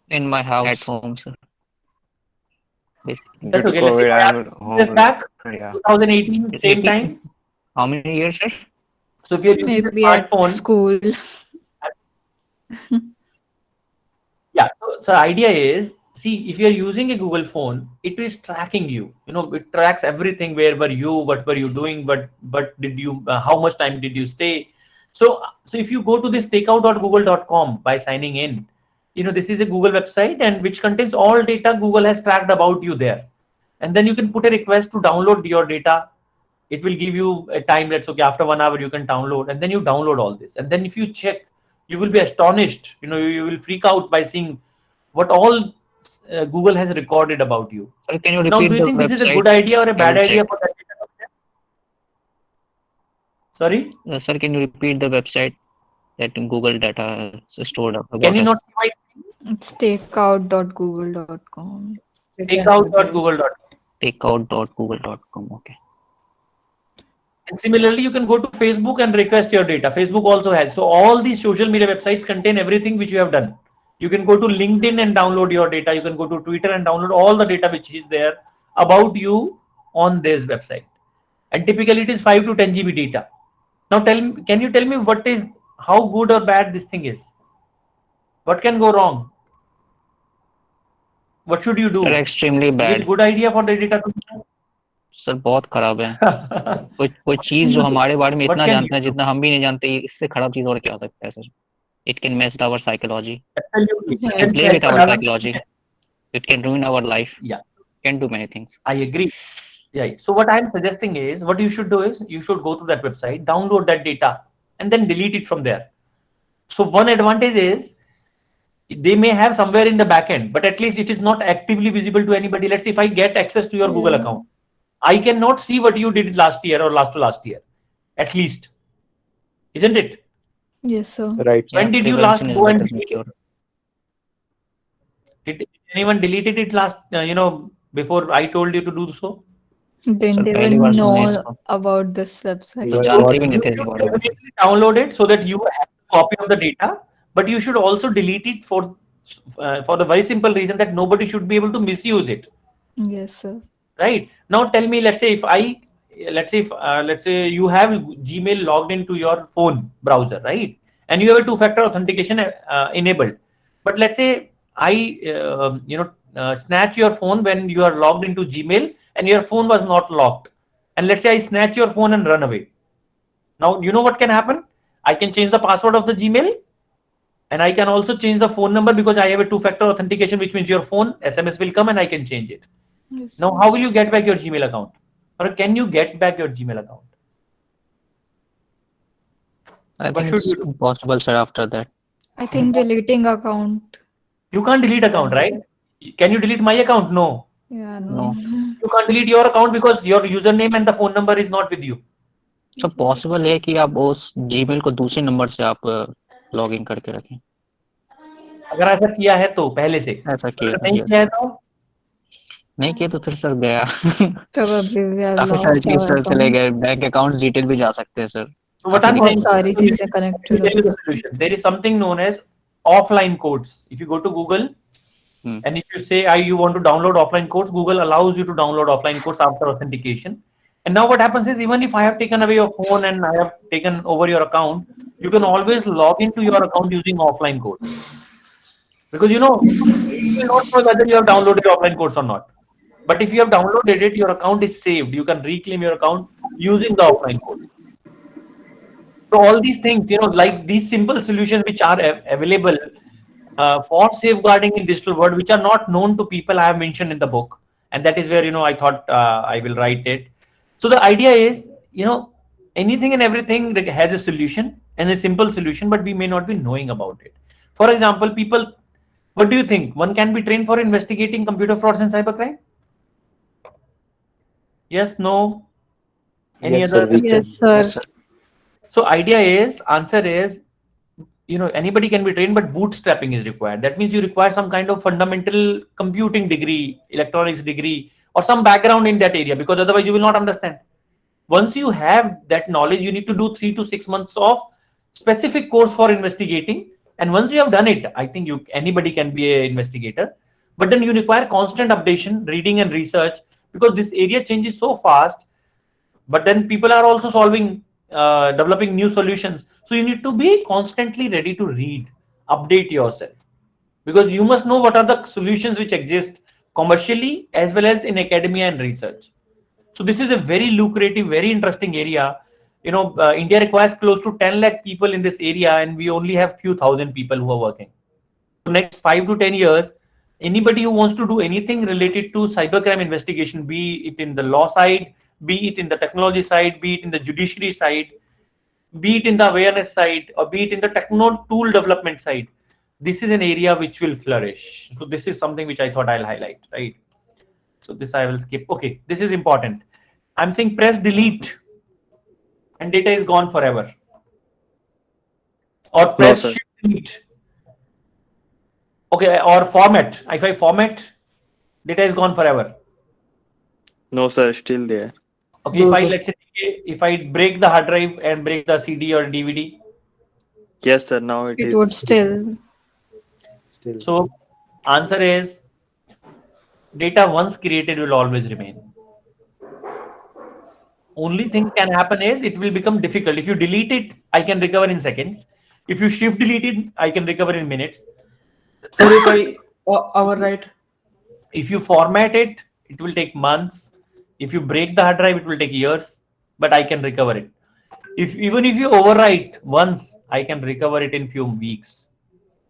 In my house. At home, sir. Basically. That's Due to okay. Let's see, COVID, if I I'm ask at you years home. back, Yeah. 2018, same time. How many years, sir? So if you're using a Maybe at smartphone, school. yeah. So the idea is, see, if you're using a Google phone, it is tracking you. It tracks everything. Where were you? What were you doing? But did you? How much time did you stay? So if you go to this takeout.google.com by signing in, this is a Google website and which contains all data Google has tracked about you there. And then you can put a request to download your data. It will give you a time that's okay. After 1 hour, you can download, and then you download all this. And then if you check, you will be astonished. You will freak out by seeing what all Google has recorded about you. Sir, can you Now, repeat do you the think this is a website? good idea or a I bad will idea check. for that data? Sorry? Sir, can you repeat the website that Google data is stored up about Can you us? not see my It's takeout.google.com. takeout.google.com? Takeout.google.com. Okay. And similarly, you can go to Facebook and request your data. Facebook also has. So all these social media websites contain everything which you have done. You can go to LinkedIn and download your data. You can go to Twitter and download all the data which is there about you on this website. And typically it is 5 to 10 GB data. Now can you tell me how good or bad this thing is? What can go wrong? What should you do? Sir, extremely Is it bad. a good idea for the data to sir बहुत खराब है कोई चीज जो हमारे बारे में What इतना can जानता है you do? जितना हम भी नहीं जानते इससे खराब चीज और क्या हो सकता है sir it can mess our psychology Absolutely. Yeah, and play with our Exactly. psychology it can ruin our life Yeah. can do many things I agree. Yeah. So what I'm suggesting is, what you should do is, you should go to that website, download that data, and then delete it from there. So one advantage is, they may have somewhere in the backend, but at least it is not actively visible to anybody. Let's say if I get access to your Google Yeah. account, I cannot see what you did last year or last to last year, at least, isn't it? Yes, sir. Right. When did you last prevention is go and better than delete cure. it? Did anyone deleted it last, before I told you to do so? Didn't Sir, पहली even बार सुना है know इसको about this website. You are जानते not- भी नहीं You थे should इसके बारे में definitely download it so that you have a copy of the data, but you should also delete it for the very simple reason that nobody should be able to misuse it. Yes, sir. Right. Now tell me, let's say let's say you have Gmail logged into your phone browser, right? And you have a two-factor authentication enabled. But let's say I snatch your phone when you are logged into Gmail and your phone was not locked. And let's say I snatch your phone and run away. Now, you know what can happen? I can change the password of the Gmail, and I can also change the phone number because I have a two-factor authentication, which means your phone SMS will come and I can change it. Yes. Now, how will you get back your Gmail account? Or can you get back your Gmail account? I What think should it's you do? impossible, sir, after that. I think deleting account. You can't delete account, right? Can you delete my account? No. Yeah, No. You can't delete your account because your username and the phone number is not with you. So possible है कि आप उस Gmail को दूसरे number से आप log in करके रखें. अगर ऐसा किया है तो पहले से, ऐसा किया अगर नहीं था. किया है तो नहीं किया तो फिर सर गया. Probably we have काफी सारी lost चीज our सर चले गए. account. बैंक अकाउंट्स डिटेल भी जा सकते हैं सर. So what काफी I'm बहुत saying, सारी let me चीजें connected tell you होती the solution. There is something known as offline codes. If you go to Google and if you say you want to download offline codes, Google allows you to download offline codes after authentication. And now what happens is, even if I have taken away your phone and I have taken over your account, you can always log into your account using offline codes. Because you know, you will not know whether you have downloaded offline codes or not. But if you have downloaded it, your account is saved. You can reclaim your account using the offline code. So all these things, you know, like these simple solutions which are available for safeguarding in digital world, which are not known to people, I have mentioned in the book. And that is where, you know, I thought I will write it. So the idea is, you know, anything and everything that has a solution and a simple solution, but we may not be knowing about it. For example, people, what do you think? One can be trained for investigating computer frauds and cybercrime? Yes, no? Any Yes, other? sir, we can. Yes, sir. Yes, sir. So answer is, you know, anybody can be trained, but bootstrapping is required. That means you require some kind of fundamental computing degree, electronics degree, or some background in that area, because otherwise you will not understand. Once you have that knowledge, you need to do 3 to 6 months of specific course for investigating. And once you have done it, I think anybody can be an investigator. But then you require constant updation, reading and research, because this area changes so fast. But then people are also developing new solutions. So you need to be constantly ready to read, update yourself, because you must know what are the solutions which exist commercially as well as in academia and research. So this is a very lucrative, very interesting area. You know, India requires close to 10 lakh people in this area, and we only have few thousand people who are working. So next 5 to 10 years, anybody who wants to do anything related to cybercrime investigation, be it in the law side, be it in the technology side, be it in the judiciary side, be it in the awareness side, or be it in the techno tool development side, this is an area which will flourish. So this is something which I thought I'll highlight, right? So this I will skip. Okay, this is important. I'm saying press delete and data is gone forever. Or press sir. shift delete. Okay, or format. If I format, data is gone forever. No, sir, still there. Okay, if I, let's say, if I break the hard drive and break the CD or DVD. Yes, sir, now it It is. would still. So answer is, data once created will always remain. Only thing can happen is it will become difficult. If you delete it, I can recover in seconds. If you shift delete it, I can recover in minutes. Sir, if I overwrite. If you format it, it will take months. If you break the hard drive, it will take years, but I can recover it. Even if you overwrite once, I can recover it in few weeks.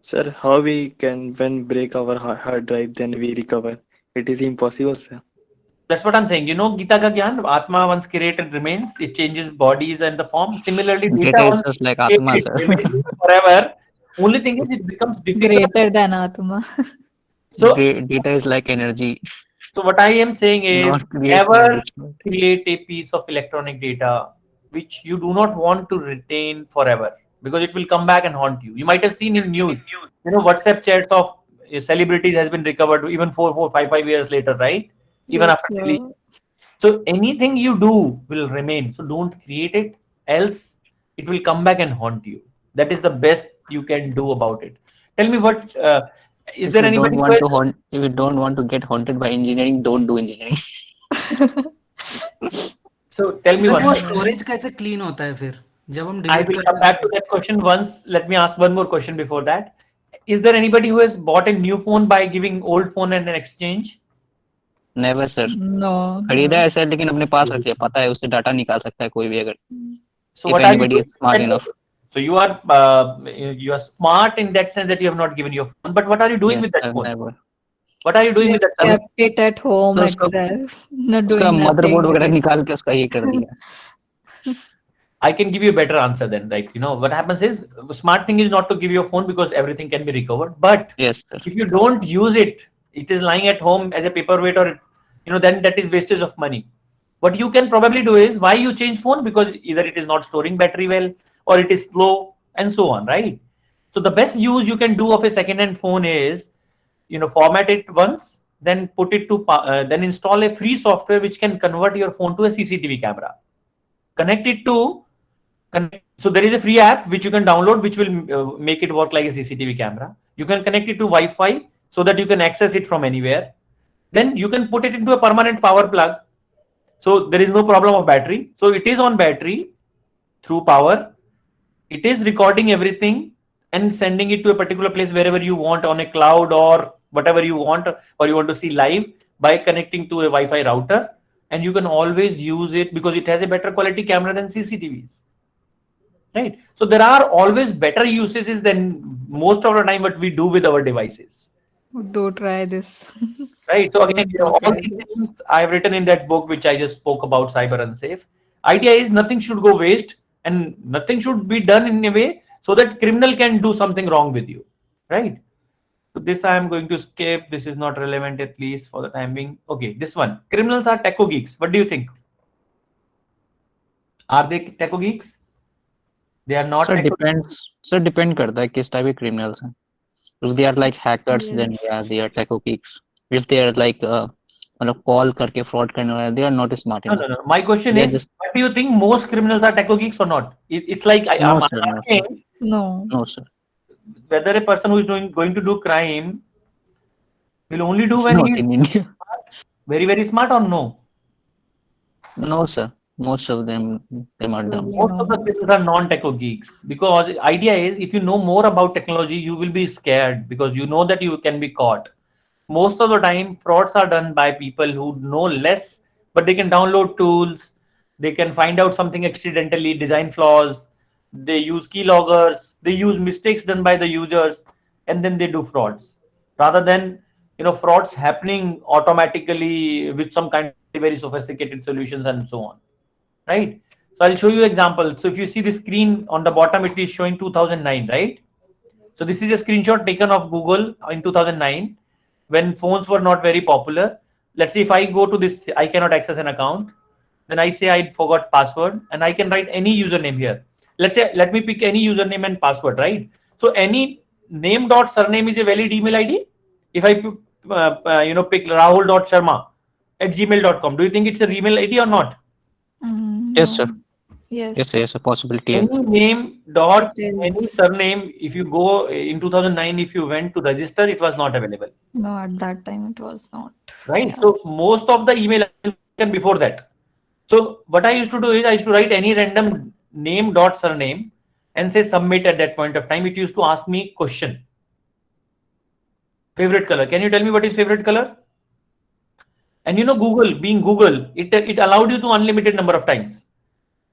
Sir, how we can, when break our hard drive, then we recover? It is impossible, sir. That's what I'm saying. You know, Gita ka gyan, Atma once created remains. It changes bodies and the form. Similarly, Data is just like Atma, sir. remains forever. Only thing is, it becomes difficult. Greater than Atma. So Data is like energy. So what I am saying is, Not create never enrichment. create a piece of electronic data which you do not want to retain forever, because it will come back and haunt you. You might have seen in news, you know, WhatsApp chats of celebrities has been recovered even 5 years later, right? Even Yes, after sir. deletion. So anything you do will remain. So don't create it, else it will come back and haunt you. That is the best you can do about it. Tell me what is If there you anybody don't who want has, to haunt, if you don't want to get haunted by engineering, don't do engineering. so tell me sir one. वो storage कैसे clean होता है फिर जब हम I delete will come back to that question once. Let me ask one more question before that. is there anybody who has bought a new phone by giving old phone and an exchange? Never sir, No, खरीदा no. है sir, लेकिन अपने पास रख दिया, पता है उससे data निकाल सकता है कोई भी अगर, So if what are you anybody doing? is smart enough. So you are smart in that sense that you have not given your phone, but what are you doing Yes, with that I've phone? never. What are you doing with that phone? Kept it at home तो उसका itself, not उसका doing nothing motherboard with वगैरह it. निकाल के उसका ये कर दिया. I can give you a better answer then. Like, you know, what happens is the smart thing is not to give your phone because everything can be recovered. But Yes, sir. if you don't use it, it is lying at home as a paperweight or, you know, then that is wastage of money. What you can probably do is why you change phone, because either it is not storing battery well or it is slow and so on, right? So the best use you can do of a second-hand phone is, you know, format it once, then put it to, then install a free software which can convert your phone to a CCTV camera. Connect it to so there is a free app which you can download which will make it work like a CCTV camera. You can connect it to Wi-Fi so that you can access it from anywhere. Then you can put it into a permanent power plug. So there is no problem of battery. So it is on battery through power. It is recording everything and sending it to a particular place wherever you want on a cloud or whatever you want, or you want to see live by connecting to a Wi-Fi router. And you can always use it because it has a better quality camera than CCTVs. Right. So there are always better usages than most of the time what we do with our devices. Do try this. Right. So again, you know, Don't all try these this. things I've written in that book, which I just spoke about, Cyber Unsafe. Idea is nothing should go waste and nothing should be done in a way so that criminal can do something wrong with you. Right. So this I am going to skip. This is not relevant at least for the time being. Okay, this one. Criminals are techo geeks. What do you think? Are they techo geeks? They are not. So depends. So depend करता है किस type के criminals हैं. If they are like hackers, then Yes. yeah, they are techo geeks. If they are like मतलब call करके fraud करने वाले, they are not smart No, enough. no, no. My question They are is, just what do you think most criminals are techo geeks or not? It's like no I'm sir, no sir, asking No. no sir, whether a person who is going to do crime will only do when he not is in India. very, very smart or no? No sir, most of them are dumb. Really Most of the no. criminals are non-techo geeks because the idea is if you know more about technology, you will be scared because you know that you can be caught. Most of the time, frauds are done by people who know less, but they can download tools. They can find out something accidentally, design flaws. They use keyloggers. They use mistakes done by the users, and then they do frauds. Rather than, you know, frauds happening automatically with some kind of very sophisticated solutions and so on, right? So I'll show you example. So if you see the screen on the bottom, it is showing 2009, right? So this is a screenshot taken of Google in 2009 when phones were not very popular. Let's say if I go to this, I cannot access an account. Then I say I forgot password and I can write any username here. Let's say, let me pick any username and password, right? So any name dot surname is a valid email ID. If I you know, pick rahul.sharma at gmail.com, do you think it's a email ID or not? Yes sir, No. yes Yes. sir, yes a possibility. Any name dot It any is. surname, if you go in 2009, if you went to register, it was not available, No, at that time it was not. right? Yeah. So most of the email and before that. So what I used to do is I used to write any random name dot surname and say submit at that point of time. It used to ask me question. Favorite color. Can you tell me what is favorite color? And you know, Google being Google, it allowed you to unlimited number of times.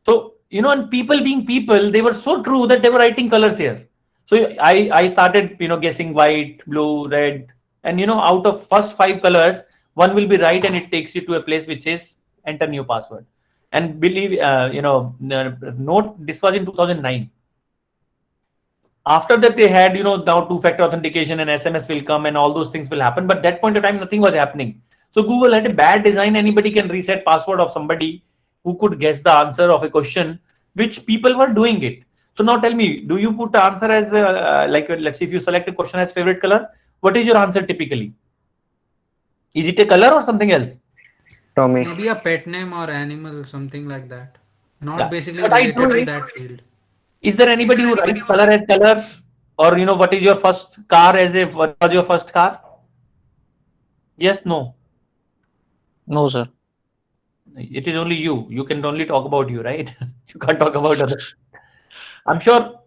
So, you know, and people being people, they were so true that they were writing colors here. So I started, you know, guessing white, blue, red, and you know, out of first 5 colors, one will be right, and it takes you to a place which is enter new password. And believe, you know, note this was in 2009. After that, they had, you know, now 2-factor authentication and SMS will come and all those things will happen. But that point of time, nothing was happening. So Google had a bad design. Anybody can reset password of somebody who could guess the answer of a question, which people were doing it. So now tell me, do you put the answer as like, let's say if you select a question as favorite color, what is your answer typically? Is it a color or something else? Tommy. Maybe a pet name or animal, something like that. Not Yeah. basically What I related do to is, that field. is there anybody who writes color as color? Or, you know, what is your first car as a, what was your first car? Yes, no. No sir. It is only you. You can only talk about you, right? You can't talk about others. I'm sure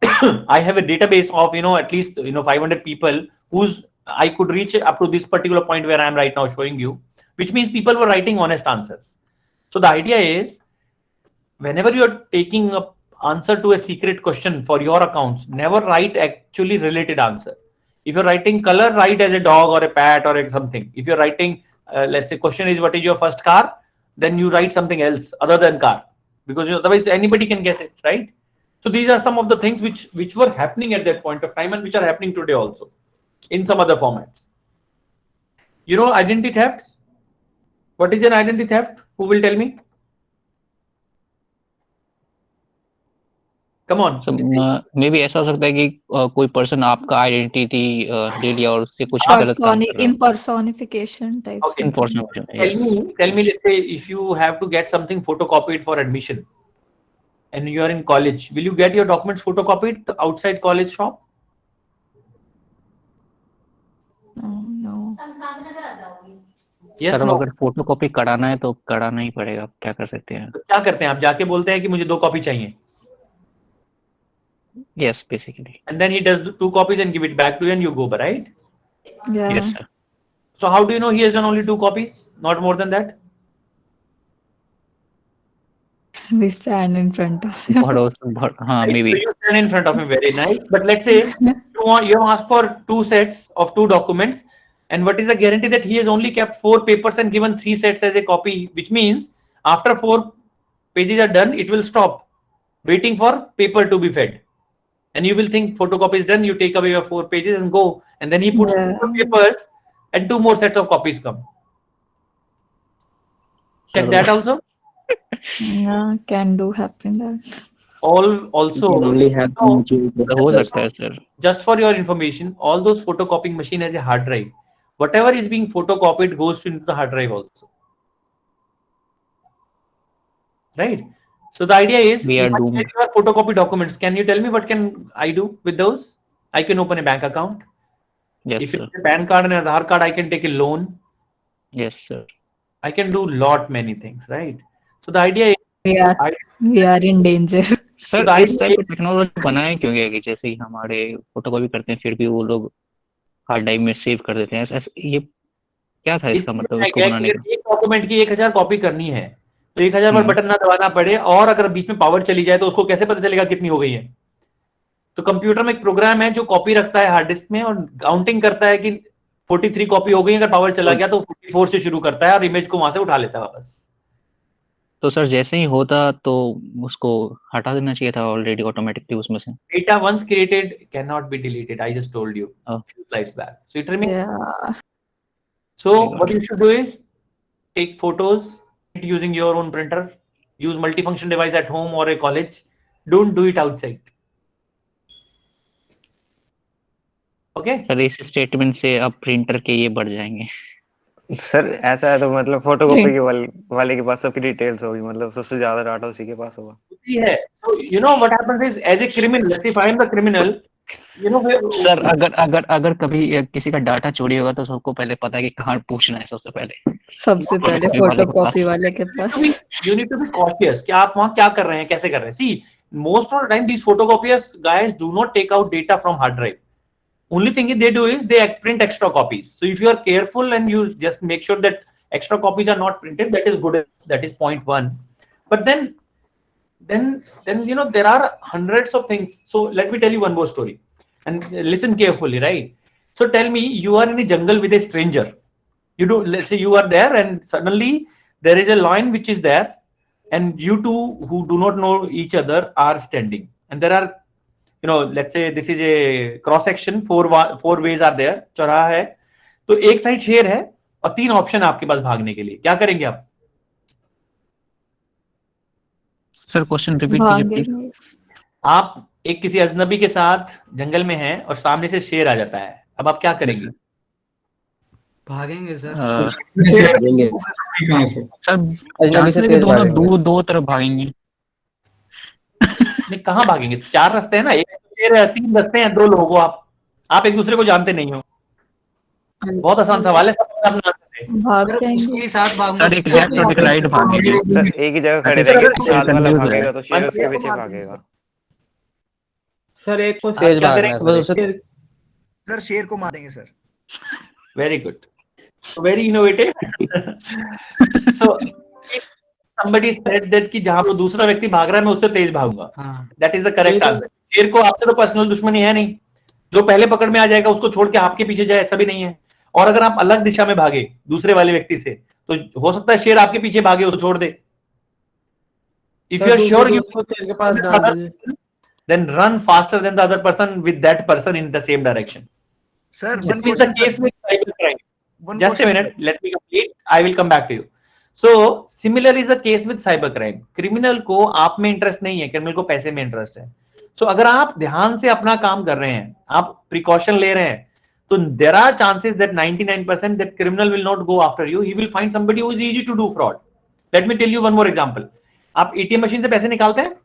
I have a database of, at least, 500 people whose I could reach up to this particular point where I am right now showing you, which means people were writing honest answers. So the idea is, whenever you're taking a answer to a secret question for your accounts, never write actually related answer. If you're writing color, write as a dog or a cat or something. If you're writing, let's say question is what is your first car, then you write something else other than car, because otherwise anybody can guess it, right? So these are some of the things which were happening at that point of time and which are happening today also in some other formats. Identity theft. What is an identity theft? Who will tell me? Come on. So maybe ऐसा हो सकता है कि कोई person आपका identity ले लिया और उससे कुछ गलत काम कर रहा है. Impersonification type. Okay. Impersonification, yes. Tell me, let's say if you have to get something photocopied for admission and you are in college, will you get your documents photocopied outside college shop? No. Yes, sir no. अगर photocopy कराना है तो कराना ही पड़ेगा. आप क्या कर सकते हैं? तो क्या करते हैं आप? जाके बोलते हैं कि मुझे 2 कॉपी चाहिए. Yes, basically. And then he does 2 copies and give it back to you and you go, right? Yeah. Yes, sir. So how do you know he has done only 2 copies, not more than that? We stand in front of him. Maybe. So you stand in front of him, very nice. But let's say you have asked for 2 sets of 2 documents, and what is the guarantee that he has only kept 4 papers and given 3 sets as a copy, which means after 4 pages are done, it will stop, waiting for paper to be fed. And you will think photocopy is done, you take away your 4 pages and go, and then he puts 4 papers and 2 more sets of copies come. Check that also. Yeah, can do happen that. Also, only have हो सकता है sir. just for your information, all those photocopying machine has a hard drive. Whatever is being photocopied goes into the hard drive also. Right? So the idea is, We are if I doomed. get your photocopy documents, can you tell me what can I do with those? I can open a bank account. Yes, If sir. it's a PAN card and an Aadhaar card, I can take a loan. Yes, sir. I can do many things, right? So the idea is, We are in danger. Sir इस type की technology बनाए क्यों गया कि जैसे ही हमारे photocopy करते हैं फिर भी वो लोग हार्ड ड्राइव में सेव कर देते हैं. ऐसा ये क्या था इसका मतलब इसको बनाने का? एक डॉक्यूमेंट की 1000 कॉपी करनी है तो 1000 बार बटन ना दबाना पड़े, और अगर बीच में पावर चली जाए तो उसको कैसे पता चलेगा कितनी हो गई है? तो कंप्यूटर में एक प्रोग्राम है जो कॉपी रखता है हार्ड डिस्क में और काउंटिंग करता है कि 43 कॉपी हो गई. अगर पावर चला गया तो 44 से शुरू करता है और इमेज को वहां से उठा लेता है वापस. तो सर जैसे ही होता तो उसको हटा देना चाहिए था ऑलरेडी ऑटोमेटिकली उसमें से. Data once created cannot be deleted. I just told you a few slides back. So it remains. Yeah. So what you should do is take photos using your own printer. Use multifunction device at home or a college. Don't do it outside. Okay. Sir इस statement से अब printer के ये बढ़ जाएंगे. Sir ऐसा है तो मतलब फोटोकॉपी के वाले के पास सबकी डिटेल्स होगी, मतलब सबसे ज्यादा डाटा उसी के पास होगा. है. So you know what happens is, as a criminal, let's say if I am the criminal, you know sir अगर कभी किसी का डाटा चोरी होगा तो सबको पहले पता है कि कहाँ पूछना है. सबसे पहले फोटोकॉपी वाले के पास. You need to be cautious कि आप वहाँ क्या कर रहे हैं, कैसे कर रहे हैं. See, most of the time these photocopiers guys do not take out data from hard drive. Only thing they do is they print extra copies. So if you are careful and you just make sure that extra copies are not printed, that is good. That is point 1. But then there are hundreds of things. So let me tell you one more story and listen carefully, right? So tell me, you are in a jungle with a stranger. Let's say you are there and suddenly there is a lion which is there and you two who do not know each other are standing, and there are, let's say this is a cross section, 4 ways are there. चौराहा है तो एक side शेर है और 3 option आपके पास भागने के लिए. क्या करेंगे आप? सर क्वेश्चन रिपीट कीजिए प्लीज. आप एक किसी अजनबी के साथ जंगल में हैं और सामने से शेर आ जाता है. अब आप क्या करेंगे? भागेंगे सर. सर दोनों दो तरफ भागेंगे. नहीं, कहाँ भागेंगे? 4 रास्ते हैं ना. एक शेर है, 3 रास्ते हैं, 2 लोग हो आप एक दूसरे को जानते नहीं हो. बहुत आसान सवाल है. भाग जाएंगे. उसके साथ सर एक लेफ्ट और एक राइट भागेंगे. सर एक ही जगह खड़े रहेंगे, साथ वाला भागेगा तो शेर उसके पीछे भागेगा. सर एक को तेज भाग रहा है सर। सर शेर को मारेंगे sir. Very good, very innovative. So somebody said that कि जहां वो दूसरा व्यक्ति भाग रहा है मैं उससे तेज भागूंगा। That is the correct answer। शेर को आपसे तो पर्सनल दुश्मनी है नहीं, जो पहले पकड़ में आ जाएगा उसको छोड़ के आपके पीछे जाए ऐसा भी नहीं है। और अगर आप अलग दिशा में भागे दूसरे वाले व्यक्ति से तो हो सकता है शेर आपके पीछे भागे उसको छोड़ दे। If you are sure you शेर के पास डाल दीजिए। then run faster than the other person with that person in the same direction. Sir, this is the case with cybercrime. Just a minute, let me complete. I will come back to you. So similar is the case with cybercrime. Criminal को आप में interest नहीं है, criminal को पैसे में interest है। So अगर आप ध्यान से अपना काम कर रहे हैं, आप प्रिकॉशन ले रहे हैं, तो there are chances that 99% that criminal will not go after you. He will find somebody who is easy to do fraud. Let me tell you one more example. आप एटीएम मशीन से पैसे निकालते हैं?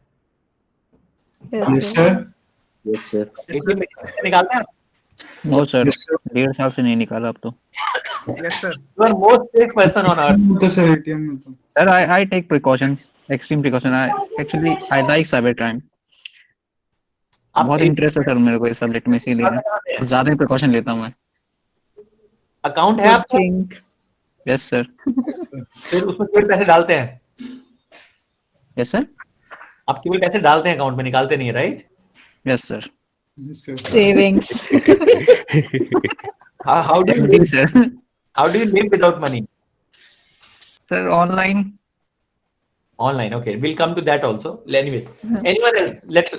Yes, sir. Yes, sir. ATM machine से निकालते हैं? No sir, 1.5 साल से नहीं निकाला अब तो। Yes, sir. You are most safe person on earth. Sir, I take precautions, extreme precaution. I like cybercrime. बहुत इंटरेस्ट है सर मेरे को इस सब्जेक्ट में, इसीलिए ज्यादा प्रिकॉशन लेता हूँ मैं। अकाउंट है आपका? Yes sir. फिर उसमें केवल पैसे डालते हैं? Yes sir. आप केवल पैसे डालते हैं अकाउंट में, निकालते नहीं है, right? Yes sir. Savings. How do you live, sir? How do you live without money? Sir, online. Online, okay. We'll come to that also. Anyways, anyone else? Let's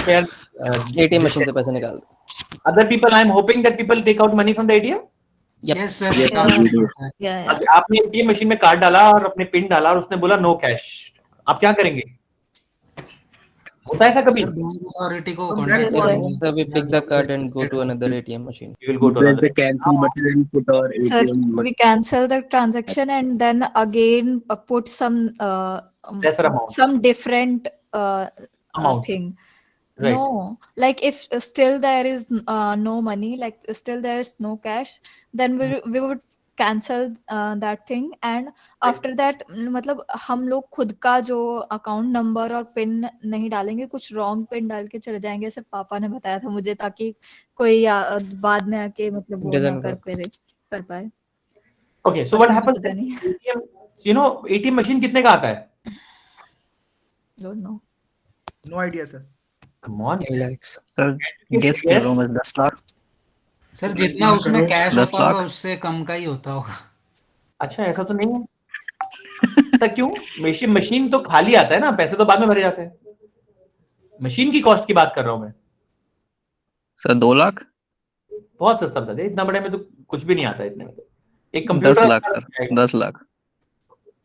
share. ATM machine से पैसे निकाल दो। Other people, I'm hoping that people take out money from the ATM. Yes, sir. Yes, Yeah. आपने ATM machine में card डाला और अपने pin डाला और उसने बोला नो कैश, आप क्या करेंगे? होता है ऐसा कभी? बैंक अथॉरिटी को Yes, कांटेक्ट sir. करेंगे। So we pick the card and go to another ATM machine. You will go to Press another. the cancel button and put our Sir, ATM we cancel the transaction and then again put some Lesser amount. some different Amount. thing. Right. No, like if still there is no money, like still there is no cash, then we would cancel that thing and after that मतलब हम लोग खुद का जो account number और pin नहीं डालेंगे, कुछ रॉन्ग पिन डाल के चले जाएंगे। ऐसे पापा ने बताया था मुझे, ताकि कोई बाद में आके मतलब वो ना कर पाए। Okay, so what happens? पता नहीं। ATM, you know, ATM machine कितने का आता है? Don't know. No idea, sir. Come on. Sir guess करो, मैं 10 लाख। सर जितना उसमें कैश 10 होता होगा लाख। उससे कम का ही होता होगा। अच्छा, ऐसा तो नहीं है। ऐसा क्यों? मशीन तो खाली आता है ना, पैसे तो बाद में भरे जाते हैं। मशीन की कॉस्ट की बात कर रहा हूं मैं। सर 2 लाख। बहुत सस्ता बता दे, इतना बड़े में तो कुछ भी नहीं आता इतने में तो। एक 10 computer lakh sir, 10 lakh.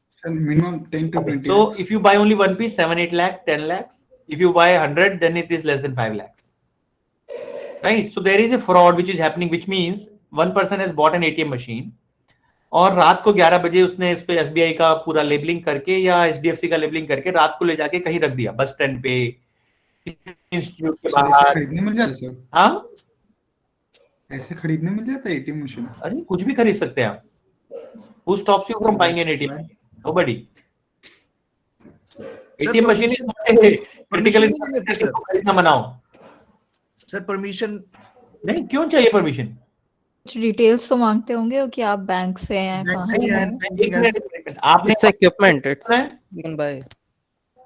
Sir, minimum 10 to 20 So lakhs. if you buy only one piece, 7-8 lakh, 10 lakhs. If you buy 100, then it is less than 5 lakhs. Right? So there is a fraud which is happening, which means one person has bought an ATM machine और रात को 11 बजे उसने इस पे SBI का पूरा labelling करके या HDFC का लेबलिंग करके रात को ले जाके कहीं रख दिया, बस स्टैंड पे, इंस्टीट्यूट के Sir, ऐसे बाहर। खरीदने मिल जाता है सर? हाँ, ऐसे खरीदने मिल जाता है ATM मशीन? अरे कुछ भी खरीद सकते हैं आप। Who stops you from buying an ATM machine? Nobody. ATM machine is not a critical infrastructure को खरीदना मनाओ। सर परमिशन नहीं, क्यों चाहिए परमिशन? कुछ डिटेल्स तो मांगते होंगे कि आप बैंक से हैं, कहाँ से हैं। आपने It's equipment. You can buy.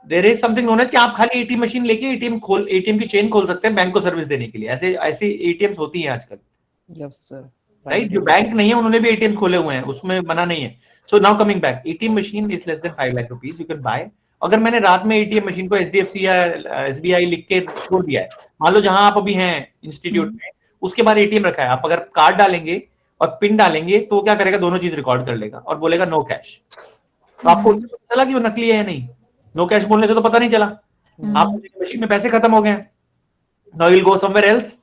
There is something known as कि आप खाली एटीएम मशीन लेके एटीएम की चेन खोल सकते हैं बैंक को सर्विस देने के लिए। ऐसे एटीएम्स होती हैं आजकल, Yes, sir. राइट? जो बैंक नहीं है उन्होंने भी एटीएम्स खोले हुए हैं, उसमें मना नहीं है। So now coming back, ATM machine is less than 5 lakh rupees, you can buy. अगर मैंने रात में एटीएम मशीन को एचडीएफसी या एसबीआई लिख के छोड़ दिया है, मान लो जहां आप अभी हैं इंस्टीट्यूट में, उसके बाद एटीएम रखा है, आप अगर कार्ड डालेंगे और पिन डालेंगे तो वो क्या करेगा, दोनों चीज रिकॉर्ड कर लेगा और बोलेगा नो कैश। तो आपको पता चला कि वो नकली है या नहीं? नो कैश बोलने से तो पता नहीं चला, आपके मशीन में पैसे खत्म हो गए। Now will go somewhere else,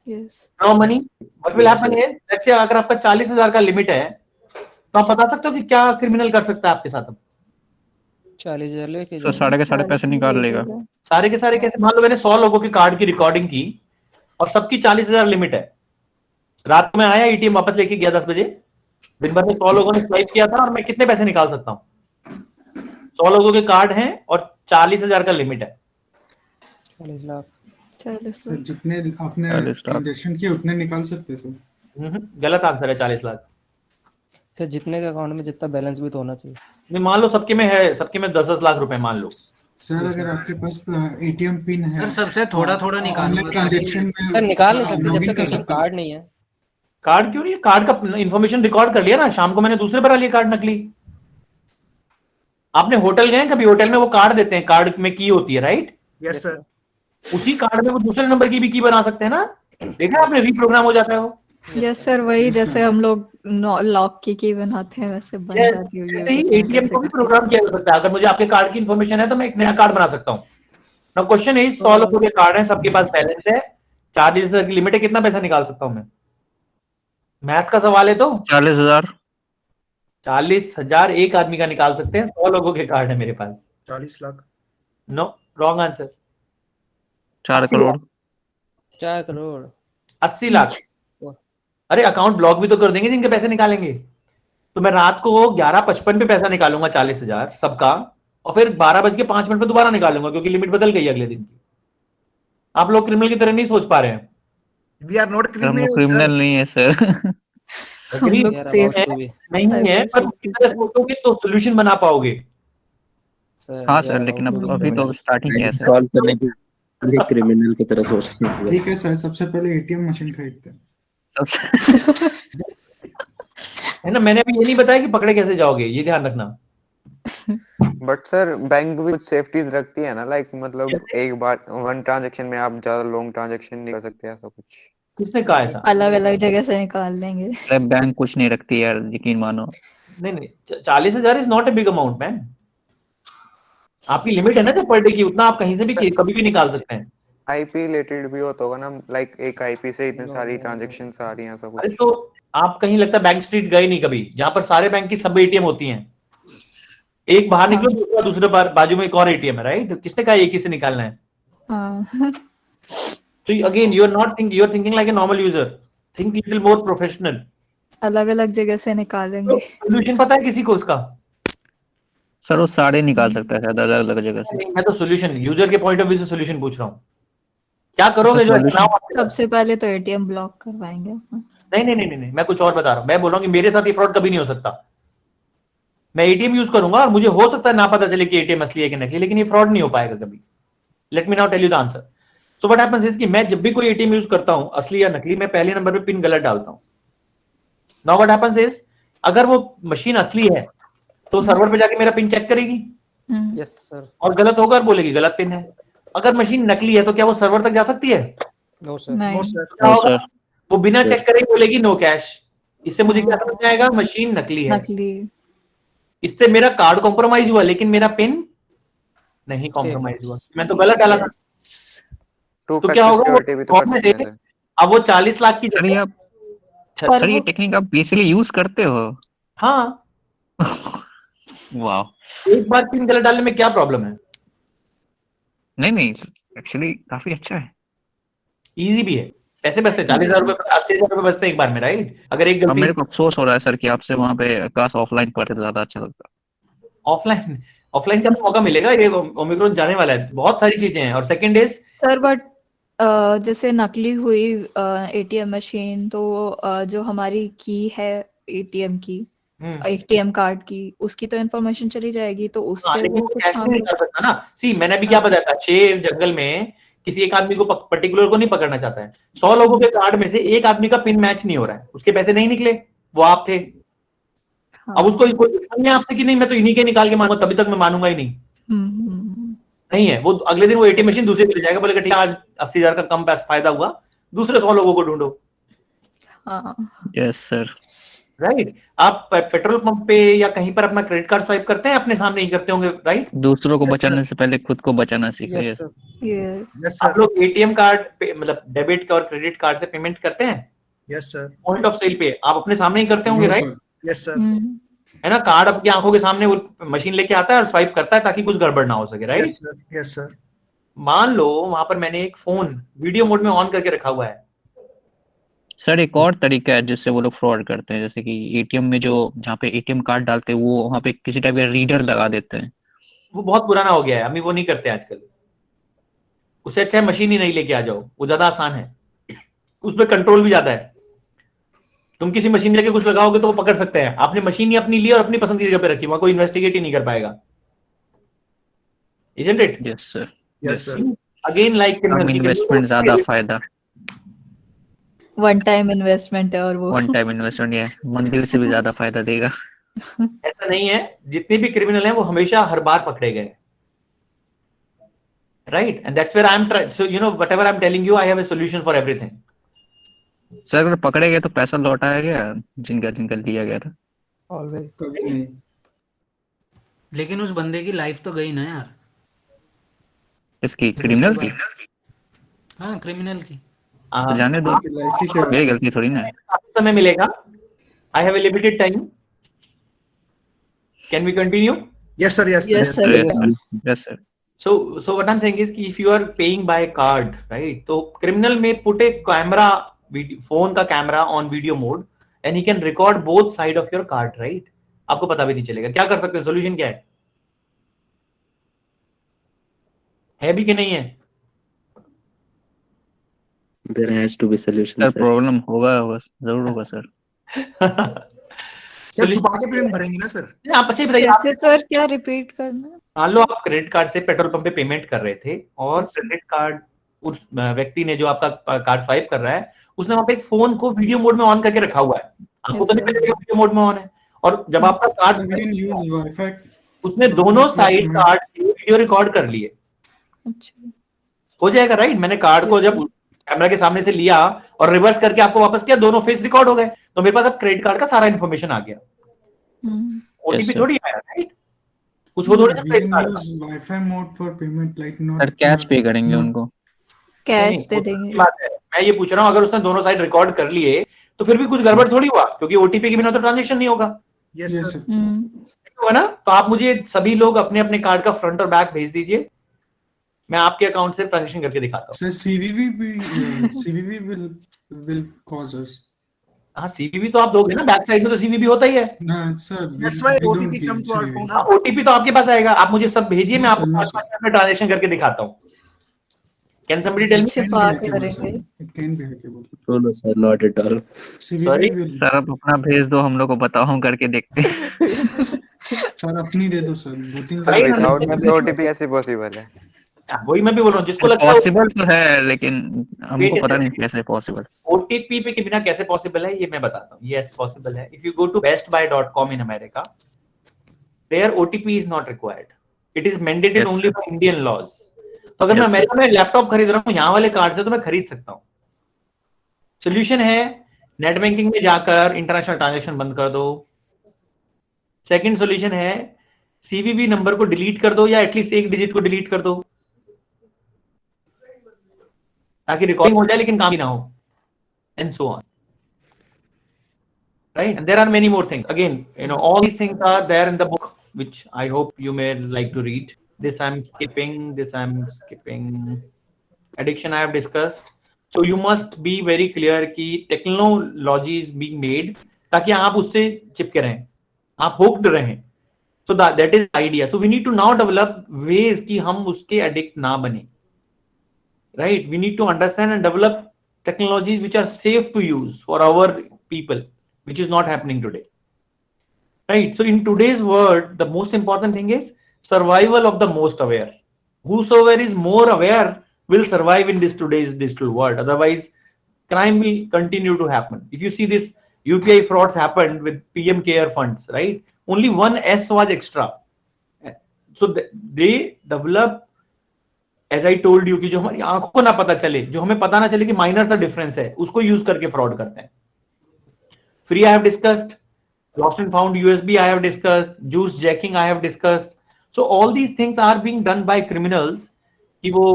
no money. What will happen here, let's say अगर आपका 40,000 का लिमिट है तो आप बता सकते हो कि क्या क्रिमिनल कर सकता है आपके साथ? 40,000 लेके सर साढ़े के साढ़े पैसे निकाल लेगा। सारे के सारे कैसे? मान लो मैंने 100 लोगों के कार्ड की रिकॉर्डिंग की और सबकी 40,000 लिमिट है। रात में आया, एटीएम वापस लेके गया 10 बजे, दिन भर में 100 लोगों ने स्वाइप किया था और मैं कितने पैसे निकाल सकता हूँ? 100 लोगों के कार्ड हैं और 40,000 का लिमिट है। 40 लाख। 40 सर लाख। जितने आपने 40 लाख। ट्रांजेक्शन किए उतने निकाल सकते हैं सर। गलत आंसर है 40 लाख। सर जितने के अकाउंट में जितना बैलेंस भी तो होना चाहिए। नहीं, मान लो सबके में है, सबके में 10-10 लाख रुपए मान लो। सर अगर आपके पास एटीएम पिन है सर सबसे थोड़ा थोड़ा निकालूंगा ऑनलाइन ट्रांजेक्शन में सर निकाल नहीं सकते जब लॉगिन तक कर एटीएम सकते हैं। कार्ड नहीं है। कार्ड क्यों नहीं? कार्ड का इन्फॉर्मेशन रिकॉर्ड कर लिया ना, शाम को मैंने दूसरे बना लिया कार्ड नकली। आपने होटल गए कभी? होटल में वो कार्ड देते हैं, कार्ड में की होती है, राइट? Yes sir. उसी कार्ड में वो दूसरे नंबर की भी की बना सकते हैं ना। देखा आपने, रीप्रोग्राम हो जाता है वो। यस सर, वही जैसे हम लोग लॉक की बनाते हैं वैसे बन Yes, जाती होगी वो ऐसे ही तो एटीएम को भी प्रोग्राम किया जा सकता है। अगर मुझे आपके कार्ड की इन्फॉर्मेशन है तो मैं एक नया कार्ड बना सकता हूँ। नाउ क्वेश्चन इज, 100 लोगों के कार्ड है, सबके पास बैलेंस है, 40 की लिमिट है, कितना पैसा निकाल सकता हूँ मैं? मैथ्स का सवाल है तो 40,000। 40,000 एक आदमी का निकाल सकते हैं। 100 लोगों के कार्ड है मेरे पास। 40 lakh. No, wrong answer. 4 crore. 4 crore. 80 lakh. अरे अकाउंट ब्लॉक भी तो कर देंगे जिनके पैसे निकालेंगे। तो मैं रात को 11:55 पे पैसा निकालूंगा 40,000 सबका, और फिर 12:05 पे दोबारा निकालूंगा, क्योंकि लिमिट बदल गई अगले दिन की। आप लोग क्रिमिनल की तरह नहीं सोच पा रहे हैं। वी आर नॉट हम लोग क्रिमिनल नहीं है सर। हम लोग सेफ नहीं है, पर उसी तरह सोचोगे तो सोल्यूशन बना पाओगे। हाँ सर, लेकिन अब अभी तो स्टार्टिंग है सर। सॉल्व करने के लिए क्रिमिनल की तरह सोचने की ठीक है सर, सबसे पहले एटीएम मशीन खरीदते हैं। है ना, मैंने अभी ये नहीं बताया कि पकड़े कैसे जाओगे, ये ध्यान रखना। बट सर बैंक भी कुछ सेफ्टीज रखती है ना, लाइक मतलब एक बार वन ट्रांजेक्शन में आप ज्यादा लॉन्ग ट्रांजेक्शन नहीं कर सकते, ऐसा कुछ। किसने कहा ऐसा? अलग अलग जगह से निकाल देंगे। अरे बैंक कुछ नहीं रखती यार, यकीन मानो। नहीं, 40,000 is not a big amount man. आपकी लिमिट है ना जो पर डे की, उतना आप कहीं से भी कभी भी निकाल सकते हैं। आईपी रिलेटेड भी होता होगा ना, लाइक एक आईपी से इतनी सारी ट्रांजेक्शंस आ रही हैं, ऐसा अरे कुछ। तो आप कहीं लगता है बैंक स्ट्रीट गए नहीं कभी, जहां पर सारे बैंक की सब एटीएम होती हैं। एक बाहर निकलो, दूसरे बाजू में एक और एटीएम है, राइट? किसने कहा एक ही से निकालना है? तो again you are thinking like a normal user, think little more professional. अलग अलग जगह से निकालेंगे। सोल्यूशन पता है किसी को उसका? सर वो सारे निकाल सकता है शायद अलग अलग जगह से। मैं तो सोल्यूशन, यूजर के पॉइंट ऑफ व्यू से सोल्यूशन पूछ रहा हूँ। क्या करोगे जो सबसे पहले तो एटीएम ब्लॉक करवाएंगे। नहीं, मैं कुछ और बता रहा हूँ। मैं बोल रहा हूँ कि मेरे साथ ये फ्रॉड कभी नहीं हो सकता। मैं एटीएम यूज करूंगा और मुझे हो सकता है ना पता चले कि एटीएम असली है कि नकली, लेकिन ये फ्रॉड नहीं हो पाएगा कभी। Let me now tell you the answer. So what happens is कि मैं जब भी कोई एटीएम यूज करता हूं, असली या नकली, मैं पहले नंबर पे पिन गलत डालता हूं। नाउ व्हाट हैपेंस इज, अगर वो मशीन असली है तो सर्वर पे जाके मेरा पिन चेक करेगी। Yes sir. और गलत होगा और बोलेगी गलत पिन है। अगर मशीन नकली है तो क्या वो सर्वर तक जा सकती है? No sir. नहीं क्या होगा? वो बिना चेक करे बोलेगी नो कैश। इससे मुझे क्या समझ में आएगा? मशीन नकली है। नकली। इससे मेरा कार्ड कॉम्प्रोमाइज हुआ, लेकिन मेरा पिन नहीं कॉम्प्रोमाइज हुआ। मैं तो गलत डाला था। तो क्या होगा? अब वो 40 लाख की सर आप सर ये टेक्निक आप बेसिकली यूज करते हो? हाँ। वाह। एक बार पिन गलत डालने में क्या प्रॉब्लम है? नहीं एक्चुअली काफी अच्छा है, इजी भी है। पैसे बचते 40,000 रुपए, 80,000 रुपए बचते हैं एक बार में, राइट? अगर एक गलती। मेरे को अफसोस हो रहा है सर कि आपसे वहाँ पे क्लास ऑफलाइन पढ़ते तो ज्यादा अच्छा लगता। ऑफलाइन का मौका मिलेगा, ये ओमिक्रॉन जाने वाला है, बहुत सारी चीजें हैं। और सेकंड इज सर बट जैसे नकली हुई एटीएम मशीन, तो जो हमारी की है एटीएम की, एटीएम कार्ड की, उसकी तो इन्फॉर्मेशन चली जाएगी, तो उससे वो कुछ नहीं कर सकता ना। सी मैंने अभी क्या बताया था, शेर जंगल में किसी एक आदमी को पर्टिकुलर को नहीं पकड़ना चाहता है। 100 लोगों के कार्ड में से एक आदमी का पिन मैच नहीं हो रहा है, उसके पैसे नहीं निकले, वो आप थे। अब उसको कोई दुश्मन है आपसे कि नहीं मैं तो इन्हीं के निकाल के मानूंगा, तभी तक मैं मानूंगा ही नहीं। नहीं है वो, अगले दिन वो एटीएम मशीन दूसरे को ले जाएगा, बोलेगा ठीक है आज 80,000 का कम पैसा फायदा हुआ, दूसरे 100 लोगों को ढूंढो। Yes sir. राइट। आप पेट्रोल पंप पे या कहीं पर अपना क्रेडिट कार्ड स्वाइप करते हैं, अपने सामने ही करते होंगे, राइट? दूसरों को बचाने से पहले खुद को बचाना सीखो। यस आप लोग एटीएम कार्ड पे, मतलब डेबिट और क्रेडिट कार्ड से पेमेंट करते हैं? Yes sir. Point of sale पे आप अपने सामने ही करते होंगे, राइट? Yes sir. है ना, कार्ड आपकी आंखों के सामने वो मशीन लेके आता है और स्वाइप करता है ताकि कुछ गड़बड़ ना हो सके, राइट? Yes sir. मान लो वहां पर मैंने एक फोन वीडियो मोड में ऑन करके रखा हुआ है। सर एक और तरीका है जिससे वो लोग फ्रॉड करते हैं, जैसे कि एटीएम में जो जहाँ पे एटीएम कार्ड डालते हैं वो वहाँ पे किसी टाइप का रीडर लगा देते हैं। वो बहुत पुराना हो गया है, अभी वो नहीं करते आजकल। उससे अच्छा है मशीन ही नहीं लेके आ जाओ, वो ज्यादा आसान है, उसमें कंट्रोल भी ज्यादा है। तुम किसी मशीन लेके कुछ लगाओगे तो वो पकड़ सकते हैं, आपने मशीन ही अपनी ली और अपनी पसंद की जगह पे रखी, वहां कोई इन्वेस्टिगेट ही नहीं कर पाएगा। Isn't it? Yes, sir. Yes, sir. Again, like come criminal investment ज्यादा फायदा, वन टाइम इन्वेस्टमेंट है और वो वन टाइम इन्वेस्टमेंट है, मंदिर से भी ज्यादा फायदा देगा। ऐसा नहीं है, जितने भी क्रिमिनल हैं वो हमेशा हर बार पकड़े गए, right? And that's where I'm trying. So you know, whatever I'm telling you, I have a solution for everything. Sir अगर पकड़े गए तो पैसा लौटाया गया जिनका जिनका लिया गया था? ऑलवेज। कभी नहीं। लेकिन उस बंदे की लाइफ तो गई ना यार। इसकी क्रिमिनल की? हाँ क्रिमिनल की। तो जाने दो, उनकी लाइफ ही क्या मेरी गलती थोड़ी ना है। समय मिलेगा। I have a limited time. Can we continue? Yes, sir. Yes, sir. Yes, sir. Yes, sir. Yes, sir. So what I'm saying is कि if you are paying by card, right? तो criminal may put a camera, phone का camera on video mode, and he can record both side of your card, right? आपको पता भी नहीं चलेगा। क्या कर सकते हैं? Solution क्या है भी कि नहीं है? There has to be solution, sir sir. Problem होगा, जरूर होगा सर। सर छुपा के पेमेंट भरेंगे ना सर? आप अच्छे बताइए। कैसे सर, क्या रिपीट करना? मान लो आप क्रेडिट कार्ड से पेट्रोल पंप पे पेमेंट कर रहे थे और क्रेडिट कार्ड उस व्यक्ति ने जो आपका कार्ड स्वाइप कर रहा है, उसने वहां पे एक फोन को वीडियो मोड में ऑन करके रखा हुआ है, आपको तो नहीं पता कि वीडियो मोड में ऑन है, और जब आपका कार्ड उसने दोनों साइड कार्ड के वीडियो रिकॉर्ड कर लिए। अच्छा, हो जाएगा राइट? मैंने कार्ड को जब कैमरा के सामने से लिया और रिवर्स करके आपको वापस किया, दोनों फेस रिकॉर्ड हो गए, तो मेरे पास अब क्रेडिट कार्ड का सारा इन्फॉर्मेशन आ गया। ओटीपी थोड़ी आया, राइट? कुछ वो थोड़ी ना क्रेडिट कार्ड का। Wifi mode for payment like not. Sir cash पे करेंगे उनको, कैश दे देंगे। मैं ये पूछ रहा हूँ, अगर उसने दोनों साइड रिकॉर्ड कर लिए तो फिर भी कुछ गड़बड़ थोड़ी हुआ, क्योंकि ओटीपी के बिना तो ट्रांजैक्शन नहीं होगा। Yes, sir. है ना? तो आप मुझे सभी लोग अपने अपने कार्ड का फ्रंट और बैक भेज दीजिए, मैं आपके अकाउंट से ट्रांजैक्शन करके दिखाता हूँ। Sir CVV will cause us. हाँ सीवीवी तो आप दोगे ना, बैक साइड में तो सीवीवी होता ही है No, sir. That's why OTP come to our phone. OTP तो आपके पास आएगा, आप मुझे सब भेजिए, मैं आपको में ट्रांजैक्शन करके दिखाता हूँ। Can somebody tell me? छिपा के करेंगे। It can be hackable. No, sir, not at all. Sorry? Sir आप अपना भेज दो, हम लोग को बताओ, हम करके देखते हैं। सर अपनी दे दो सर, voting Right, विदाउट में ओटीपी कैसे पॉसिबल है? वही मैं भी बोल रहा हूँ, जिसको लगता है पॉसिबल तो है लेकिन हमको पता नहीं कैसे पॉसिबल। ओटीपी पे के बिना कैसे पॉसिबल है, ये मैं बताता हूँ। यस पॉसिबल है। If you go to bestbuy.com in America, there OTP is not required, it is mandated only for Indian laws. तो अगर मैं अमेरिका में लैपटॉप खरीद रहा हूँ यहाँ वाले कार्ड से, तो मैं खरीद सकता हूँ। सोल्यूशन है, नेट बैंकिंग में जाकर इंटरनेशनल ट्रांजैक्शन बंद कर दो। सेकंड सॉल्यूशन है, सीवीवी नंबर को डिलीट कर दो, या एटलीस्ट एक डिजिट को डिलीट कर दो, ताकि रिकॉर्डिंग हो जाए लेकिन काम ही ना हो, and so on, right? And there are many more things. Again, you know, all these things are there in the book, which I hope you may like to read. This I'm skipping. Addiction I have discussed. So you must be very clear कि technology is being made ताकि आप उससे चिपके रहें, आप hooked रहें. So that is the idea. So we need to now develop ways कि हम उसके addict ना बने. Right? We need to understand and develop technologies which are safe to use for our people, which is not happening today. Right? So in today's world, the most important thing is survival of the most aware. Whosoever is more aware will survive in this today's digital world. Otherwise, crime will continue to happen. If you see this UPI frauds happened with PM Care funds, right? Only one S was extra. So they develop, as I told you, कि जो हमारी आंखों को ना पता चले, जो हमें पता ना चले कि माइनर सा डिफरेंस है, उसको यूज करके फ्रॉड करते हैं। Free I have discussed, lost and found USB I have discussed, juice jacking I have discussed. So all these things are being done by criminals कि वो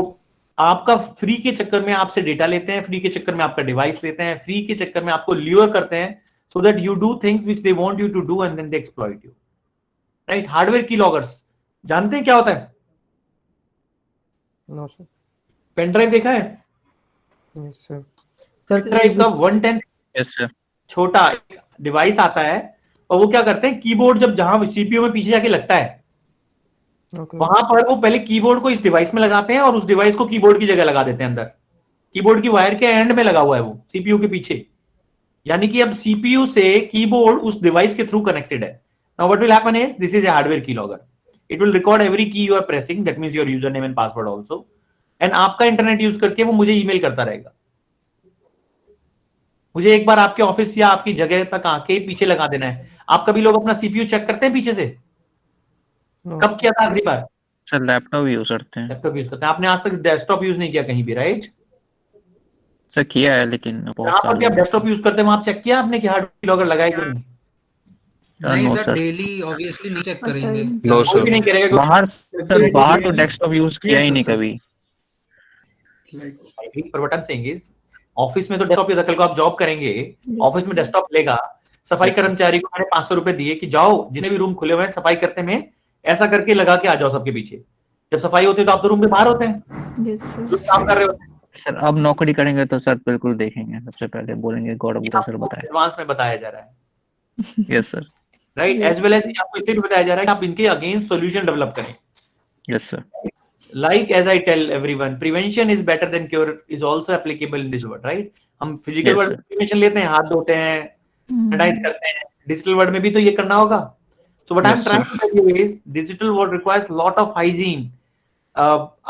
आपका फ्री के चक्कर में आपसे डेटा लेते हैं, फ्री के चक्कर में आपका डिवाइस लेते हैं, फ्री के चक्कर में आपको ल्यूर करते हैं, so that you do things which they want you to do and then they exploit you. Right? Hardware keyloggers, जानते हैं क्या होता है? No, sir. पेन ड्राइव देखा है? Yes, sir. पेन ड्राइव का 1/10 Yes, sir. छोटा डिवाइस आता है, और वो क्या करते हैं, कीबोर्ड जब जहां सीपीयू में पीछे जाके लगता है, वहां पर वो पहले कीबोर्ड को इस डिवाइस में लगाते हैं और उस डिवाइस को कीबोर्ड की जगह लगा देते हैं अंदर। कीबोर्ड की वायर के एंड में लगा हुआ है वो सीपीयू के पीछे, यानी कि अब सीपीयू से कीबोर्ड उस डिवाइस के थ्रू कनेक्टेड है। Now what will happen is this is a hardware key logger, it will record every key you are pressing, that means your user name and password also, and आपका internet use करके वो मुझे email करता रहेगा। मुझे एक बार आपके office या आपकी जगह तक आके पीछे लगा देना है। आप कभी लोग अपना सीपीयू चेक करते हैं पीछे से? कब किया था आखिरी बार? सर लैपटॉप यूज करते हैं। लैपटॉप यूज करते हैं, आपने आज तक डेस्कटॉप यूज नहीं किया कहीं भी, राइट? सर किया है लेकिन बहुत जहां साल पर आप डेस्कटॉप यूज करते हैं वहां आप चेक किया आपने कि हार्ड लॉगर लगाया कि नहीं? नहीं no sir, sir, daily obviously नहीं चेक करेंगे। नो कोई भी नहीं सर, करेगा बाहर सर बाहर तो डेस्कटॉप यूज किया ही नहीं कभी। पर what I am saying is office में तो डेस्कटॉप ही, कल को आप जॉब करेंगे ऑफिस में डेस्कटॉप लेगा। सफाई कर्मचारी को मैंने 500 रुपए दिए कि जाओ जितने भी रूम खुले हुए हैं सफाई करते में ऐसा करके लगा के आ जाओ सबके पीछे। जब सफाई होती है तो आप तो रूम के बाहर होते हैं, जो काम कर रहे होते हैं। सर अब नौकरी करेंगे तो सर बिल्कुल देखेंगे, सबसे पहले बोलेंगे गौरव गुप्ता सर बताए। एडवांस में बताया जा रहा है, yes sir, right? As well as आपको इसलिए भी बताया जा रहा है कि आप इनके अगेंस्ट सॉल्यूशन डेवलप करें। Yes sir, Like as I tell everyone, prevention is better than cure is also applicable in this world, right? हम फिजिकल Yes, वर्ड sir. में प्रिवेंशन लेते हैं, हाथ धोते हैं, सैनिटाइज करते हैं, डिजिटल वर्ड में भी तो ये करना होगा। So what I'm Yes, trying sir. to tell you is digital world requires lot of hygiene.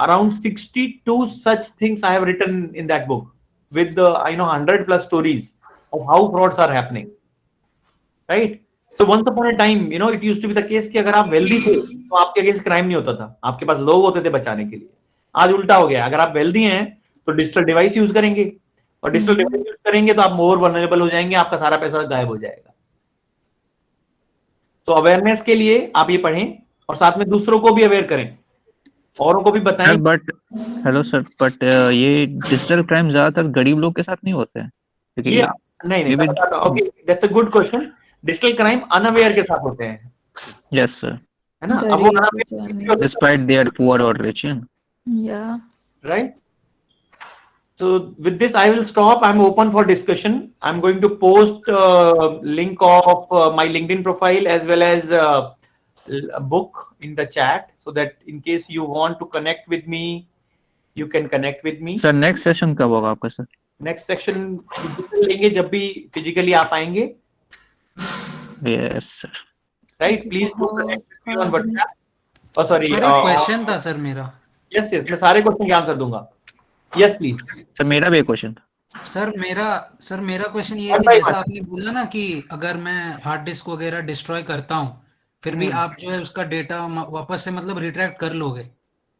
Around 62 such things I have written in that book with the 100 plus stories of how frauds are happening, right? So once upon a time, it used to be the case कि अगर आप wealthy थे तो आपके against crime नहीं होता था, आपके पास लोग होते थे बचाने के लिए। आज उल्टा हो गया, अगर आप वेल्दी हैं तो डिजिटल डिवाइस यूज करेंगे और डिजिटल डिवाइस यूज करेंगे तो आप मोर वल्नरेबल हो जाएंगे, आपका सारा पैसा गायब हो जाएगा। तो अवेयरनेस के लिए आप ये पढ़ें और साथ में दूसरों को भी अवेयर करें, औरों को भी बताएं। Sir but hello sir, but ये डिजिटल क्राइम ज्यादातर गरीब लोग के साथ नहीं होते हैं क्योंकि ये नहीं okay, that's a good question. Digital crime unaware के साथ होते हैं, यस सर, है ना? अब वो डिस्पाइट दे आर पुअर और rich, Yeah. right? So with this I will stop. I'm open for discussion. I'm going to post link of my LinkedIn profile as well as a book in the chat so that in case you want to connect with me you can connect with me. Sir next session कब होगा आपका sir? Next section लेंगे जब भी physically आप आएंगे। Yes sir, right, please do connect with me on WhatsApp. और sorry, sir एक क्वेश्चन था सर मेरा। यस मैं सारे क्वेश्चन के आंसर दूंगा। Yes please. सर मेरा भी एक क्वेश्चन था। सर मेरा क्वेश्चन ये है कि जैसा आपने बोला ना कि अगर मैं हार्ड डिस्क वगैरह डिस्ट्रॉय करता हूँ फिर भी आप जो है उसका डेटा वापस से मतलब रिट्रैक्ट कर लोगे।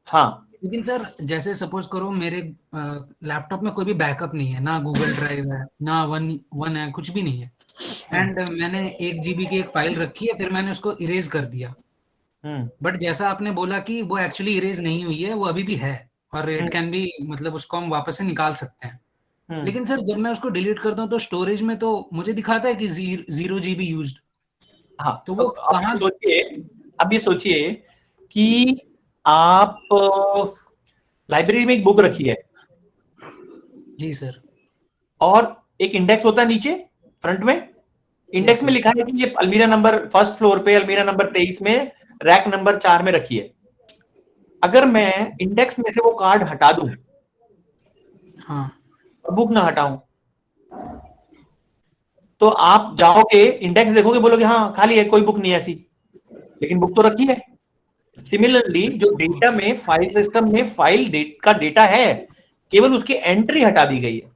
हाँ, लेकिन सर जैसे सपोज करो मेरे लैपटॉप में कोई भी बैकअप नहीं है, ना गूगल ड्राइव है, ना वन है, कुछ भी नहीं है, एंड मैंने 1 GB की एक फाइल रखी है, फिर मैंने उसको इरेज कर दिया। बट जैसा आपने बोला कि वो एक्चुअली इरेज नहीं हुई है, वो अभी भी है और इट कैन बी, मतलब उसको हम वापस से निकाल सकते हैं। लेकिन सर जब मैं उसको डिलीट करता हूँ तो स्टोरेज में तो मुझे दिखाता है कि 0 GB यूज्ड। हाँ, तो वो कहाँ? अब ये सोचिए कि आप लाइब्रेरी में एक बुक रखी है। जी सर। और एक इंडेक्स होता है नीचे फ्रंट में, इंडेक्स में लिखा है कि ये अलमीरा नंबर फर्स्ट फ्लोर पे अलमीरा नंबर 23 में रैक नंबर 4 में रखी है। अगर मैं इंडेक्स में से वो कार्ड हटा दूं, हाँ, और बुक ना हटाऊं, तो आप जाओगे इंडेक्स देखोगे, बोलोगे हाँ खाली है, कोई बुक नहीं है ऐसी, लेकिन बुक तो रखी है। सिमिलरली जो डेटा में फाइल सिस्टम में फाइल का डेटा है, केवल उसकी एंट्री हटा दी गई है।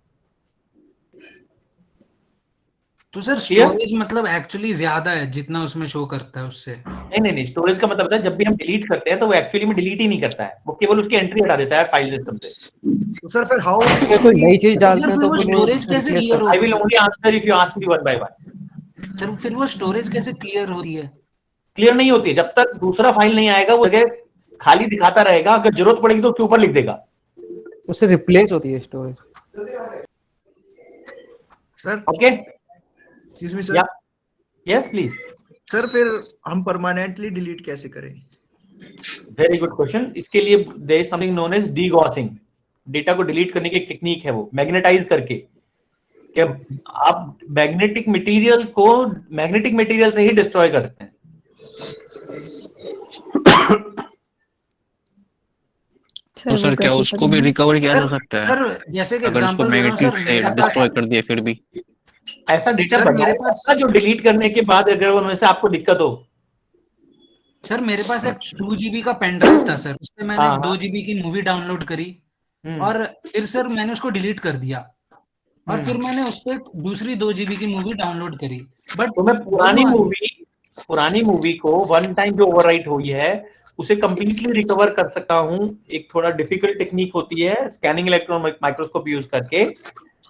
तो सर स्टोरेज मतलब एक्चुअली ज्यादा है जितना उसमें शो करता है उससे? नहीं, स्टोरेज का मतलब है जब भी हम डिलीट करते हैं तो वो एक्चुअली में डिलीट ही नहीं करता है, वो केवल उसकी एंट्री हटा देता है फाइल सिस्टम से। तो सर फिर हाउ कोई नई चीज डालते हैं तो स्टोरेज कैसे क्लियर होती है? I will only answer if you ask me one by one. Sir फिर वो स्टोरेज कैसे क्लियर हो रही है? क्लियर नहीं होती जब तक दूसरा फाइल नहीं आएगा, वो जगह खाली दिखाता रहेगा, अगर जरूरत पड़ेगी तो उसके ऊपर लिख देगा। उससे रिप्लेस होती है storage. Sir okay, excuse me sir. Yes please. Sir फिर हम परमानेंटली डिलीट कैसे करें? Very good question. इसके लिए there is something known as degaussing. Data को डिलीट करने की एक टेक्निक है, वो मैग्नेटाइज करके, कि आप मैग्नेटिक मटेरियल से ही डिस्ट्रॉय कर सकते हैं। तो सर क्या उसको भी रिकवर किया जा सकता है सर जैसे कि अगर उसको एग्जांपल दे रहा हूँ नेगेटिव सर, से मेरे पास डिस्ट्रॉय कर दिया फिर भी? ऐसा डेटा सर मेरे बनाया पास जाएगा जो डिलीट करने के बाद अगर उनमें से आपको दिक्कत हो। सर मेरे पास एक 2 GB का पेन ड्राइव था सर, उसमें मैंने हाँ, एक 2 GB की मूवी डाउनलोड करी और फिर सर मैंने उसको डिलीट कर दिया और फिर मैंने उस पर दूसरी 2 GB की मूवी डाउनलोड करी। बट तो मैं पुरानी मूवी को वन टाइम जो ओवरराइट हुई है उसे कंप्लीटली रिकवर कर सकता हूँ। एक थोड़ा डिफिकल्ट टेक्निक होती है, स्कैनिंग इलेक्ट्रॉन माइक्रोस्कोप यूज करके।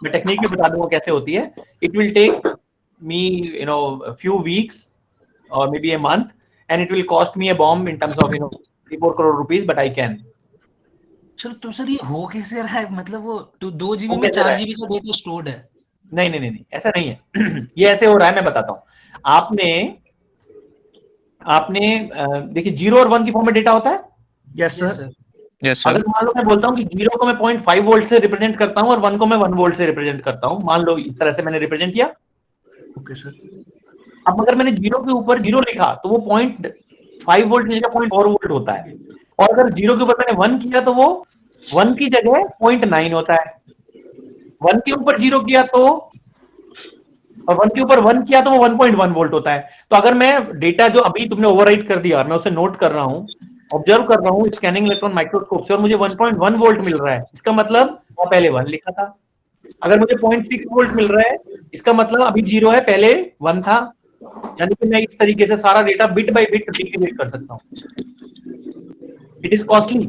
मैं टेक्निक भी बता दूंगा कैसे होती है। It will take me few weeks or maybe a month and it will cost me a bomb in terms of 3-4 crore rupees, but I can. Sir तो sir ये हो कैसे रहा है? मतलब वो 2 GB हो में कैसे 4 रहा है? GB का डेटा स्टोर्ड है। नहीं, ऐसा नहीं है। ये ऐसे हो रहा है, मैं बताता हूँ। आपने देखिए 0 और 1 की फॉर्म में डेटा होता है। Yes sir. यस अगर सर। मान लो मैं बोलता हूँ कि 0 को मैं 0.5 वोल्ट से रिप्रेजेंट करता हूँ और 1 को मैं 1 वोल्ट से रिप्रेजेंट करता हूँ, मान लो इस तरह से मैंने रिप्रेजेंट किया। Okay sir. अब अगर मैंने 0 के ऊपर 0 लिखा तो वो 0.5 वोल्ट की जगह 0.4 वोल्ट होता है, और अगर 0 के ऊपर मैंने 1 किया तो वो 1 की जगह 0.9 होता है। 1 के ऊपर 0 किया तो, और 1 के ऊपर 1 किया तो वो 1.1 वोल्ट होता है। तो अगर मैं डेटा जो अभी तुमने ओवरराइट कर दिया, मैं उसे नोट कर रहा हूँ, ऑब्जर्व कर रहा हूँ स्कैनिंग इलेक्ट्रॉन माइक्रोस्कोप से, और मुझे 1.1 वोल्ट मिल रहा है, इसका मतलब वो पहले 1 लिखा था। अगर मुझे 0.6 वोल्ट मिल रहा है, इसका मतलब अभी 0 है, पहले 1 था। यानी कि मैं इस तरीके से सारा data bit by bit decrease कर सकता हूँ। It is costly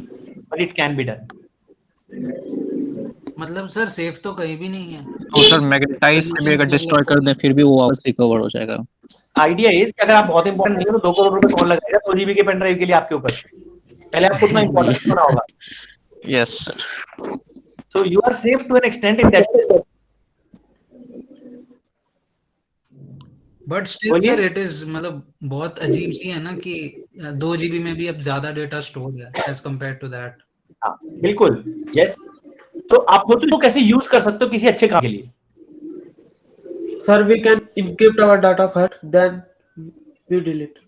but it can be done. मतलब सर सेफ तो कहीं भी नहीं है। तो सर मैग्नेटाइज से भी अगर डिस्ट्रॉय कर दें फिर भी वो वापस रिकवर हो जाएगा? आइडिया इज कि अगर आप बहुत इंपॉर्टेंट नहीं हो तो 2 करोड़ रुपए कौन लगाएगा 2 GB के पेन ड्राइव के लिए आपके ऊपर? पहले आपको उतना इंपॉर्टेंट होना होगा। Yes sir. So you are safe to an extent in that. But still sir it is मतलब बहुत अजीब सी है ना कि 2 GB में भी अब ज्यादा डेटा स्टोर है एज कंपेयर टू दैट। हाँ बिल्कुल, यस। तो आप सोचो कैसे यूज कर सकते हो किसी अच्छे काम के लिए। Sir, we can encrypt our data first, then we delete.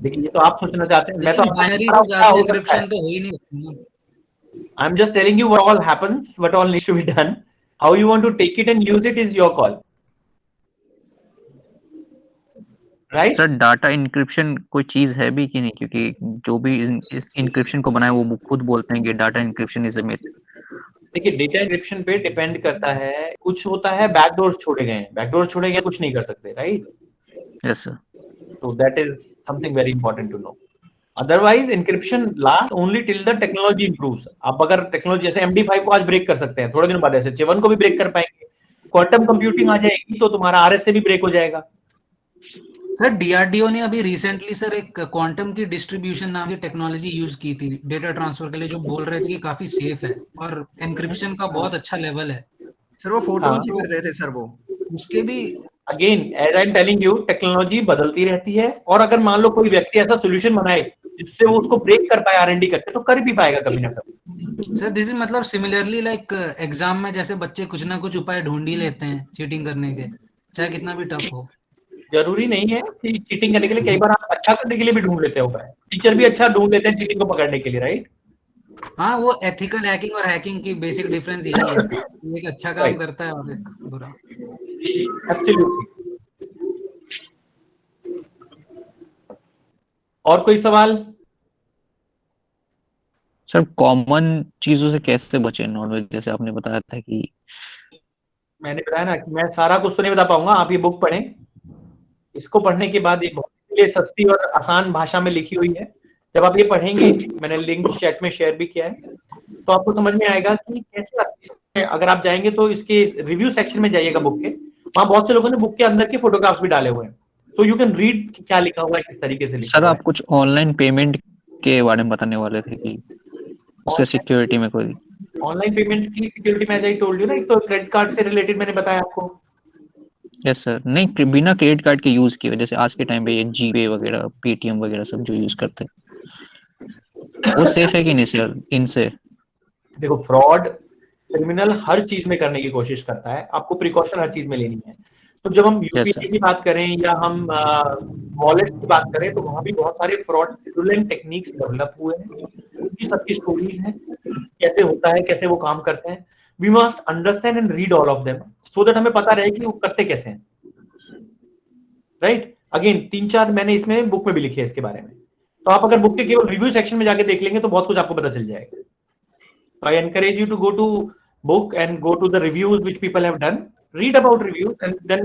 देखिए ये तो आप सोचना चाहते हैं, मैं तो लेकिन बाइनरी से ज्यादा एन्क्रिप्शन तो हो ही नहीं सकता। I am just telling you what all happens, what all needs to be done. How you want to take it and use it is your call, right? Sir data encryption कोई चीज है भी कि नहीं, क्योंकि जो भी इस इंक्रिप्शन को बनाया वो खुद बोलते हैं कि data encryption is a myth. देखिए डेटा इंक्रिप्शन पे डिपेंड करता है, कुछ होता है बैकडोर छोड़े गए हैं, बैकडोर छोड़े गए कुछ नहीं कर सकते, right? Yes sir. So that is something very important to know. Otherwise, encryption lasts only till the technology improves. आप अगर टेक्नोलॉजी जैसे MD5 को आज ब्रेक कर सकते हैं, थोड़े दिन बाद ऐसे SH1 को भी ब्रेक कर पाएंगे। क्वांटम कंप्यूटिंग आ जाएगी तो तुम्हारा RSA भी ब्रेक हो जाएगा। सर DRDO ने अभी रिसेंटली सर एक क्वांटम की डिस्ट्रीब्यूशन नाम की टेक्नोलॉजी यूज की थी डेटा ट्रांसफर के लिए, जो बोल रहे थे कि काफी सेफ है और एन्क्रिप्शन का बहुत अच्छा लेवल है। सर वो फोटोन से कर रहे थे सर वो। उसके भी again as I am telling you, technology बदलती रहती है, और अगर मान लो कोई व्यक्ति ऐसा सोल्यूशन बनाए जिससे वो उसको ब्रेक कर पाए R&D करके, तो कर भी पाएगा कभी ना कभी। सर दिस इज मतलब सिमिलरली लाइक एग्जाम में जैसे बच्चे कुछ ना कुछ उपाय ढूंढ ही लेते हैं चीटिंग करने के, चाहे कितना भी टफ हो। जरूरी नहीं है कि चीटिंग करने के लिए, कई बार आप अच्छा करने के लिए भी ढूंढ लेते हो उपाय। टीचर भी अच्छा ढूंढ लेते हैं चीटिंग को पकड़ने के लिए, राइट? हाँ, वो एथिकल हैकिंग और हैकिंग की बेसिक डिफरेंस यही है, एक अच्छा काम करता है और एक बुरा। एब्सोल्युटली। और कोई सवाल? सर कॉमन चीजों से कैसे बचे नॉनवेज, जैसे आपने बताया था कि मैंने बताया ना कि मैं सारा कुछ तो नहीं बता पाऊंगा, आप ये बुक पढ़ें। इसको पढ़ने के बाद ये बहुत लिए सस्ती और आसान भाषा में लिखी हुई है। जब आप ये पढ़ेंगे, मैंने लिंक चैट में शेयर भी किया है, तो आपको समझ में आएगा कि कैसे। अगर आप जाएंगे तो इसके रिव्यू सेक्शन में जाइएगा बुक के, वहां बहुत से लोगों ने बुक के अंदर के फोटोग्राफ्स भी डाले हुए हैं, तो यू कैन रीड क्या लिखा हुआ है, किस तरीके से लिखा सर हुआ आप कुछ ऑनलाइन पेमेंट के बारे में बताने वाले थे कि उससे सिक्योरिटी में कोई। ऑनलाइन पेमेंट की सिक्योरिटी में, एज टोल्ड यू ना, एक तो क्रेडिट कार्ड से रिलेटेड मैंने बताया आपको। यस सर, नहीं बिना क्रेडिट कार्ड के यूज किए, जैसे आज के टाइम पे ये जीपे वगैरह, पेटीएम वगैरह सब जो यूज करते हैं, वो सेफ है कि नहीं सर इनसे? देखो फ्रॉड क्रिमिनल हर चीज में करने की कोशिश करता है, आपको प्रिकॉशन हर चीज में लेनी है। तो जब हम यूपीआई की बात करें या हम वॉलेट की बात करें, तो वहां भी बहुत सारे फ्रॉड टेक्निक्स डेवलप हुए हैं। उनकी सबकी स्टोरीज हैं, कैसे होता है, कैसे वो काम करते हैं. We must understand and read all of them so that हमें पता रहे कि वो करते कैसे हैं. राइट. अगेन 3-4 मैंने इसमें बुक में भी लिखे हैं इसके बारे में. तो आप अगर बुक के केवल रिव्यू सेक्शन में जाके देख लेंगे तो बहुत कुछ आपको पता चल जाएगा. So I encourage you to go to book and go to the reviews which people have done. Read about reviews and then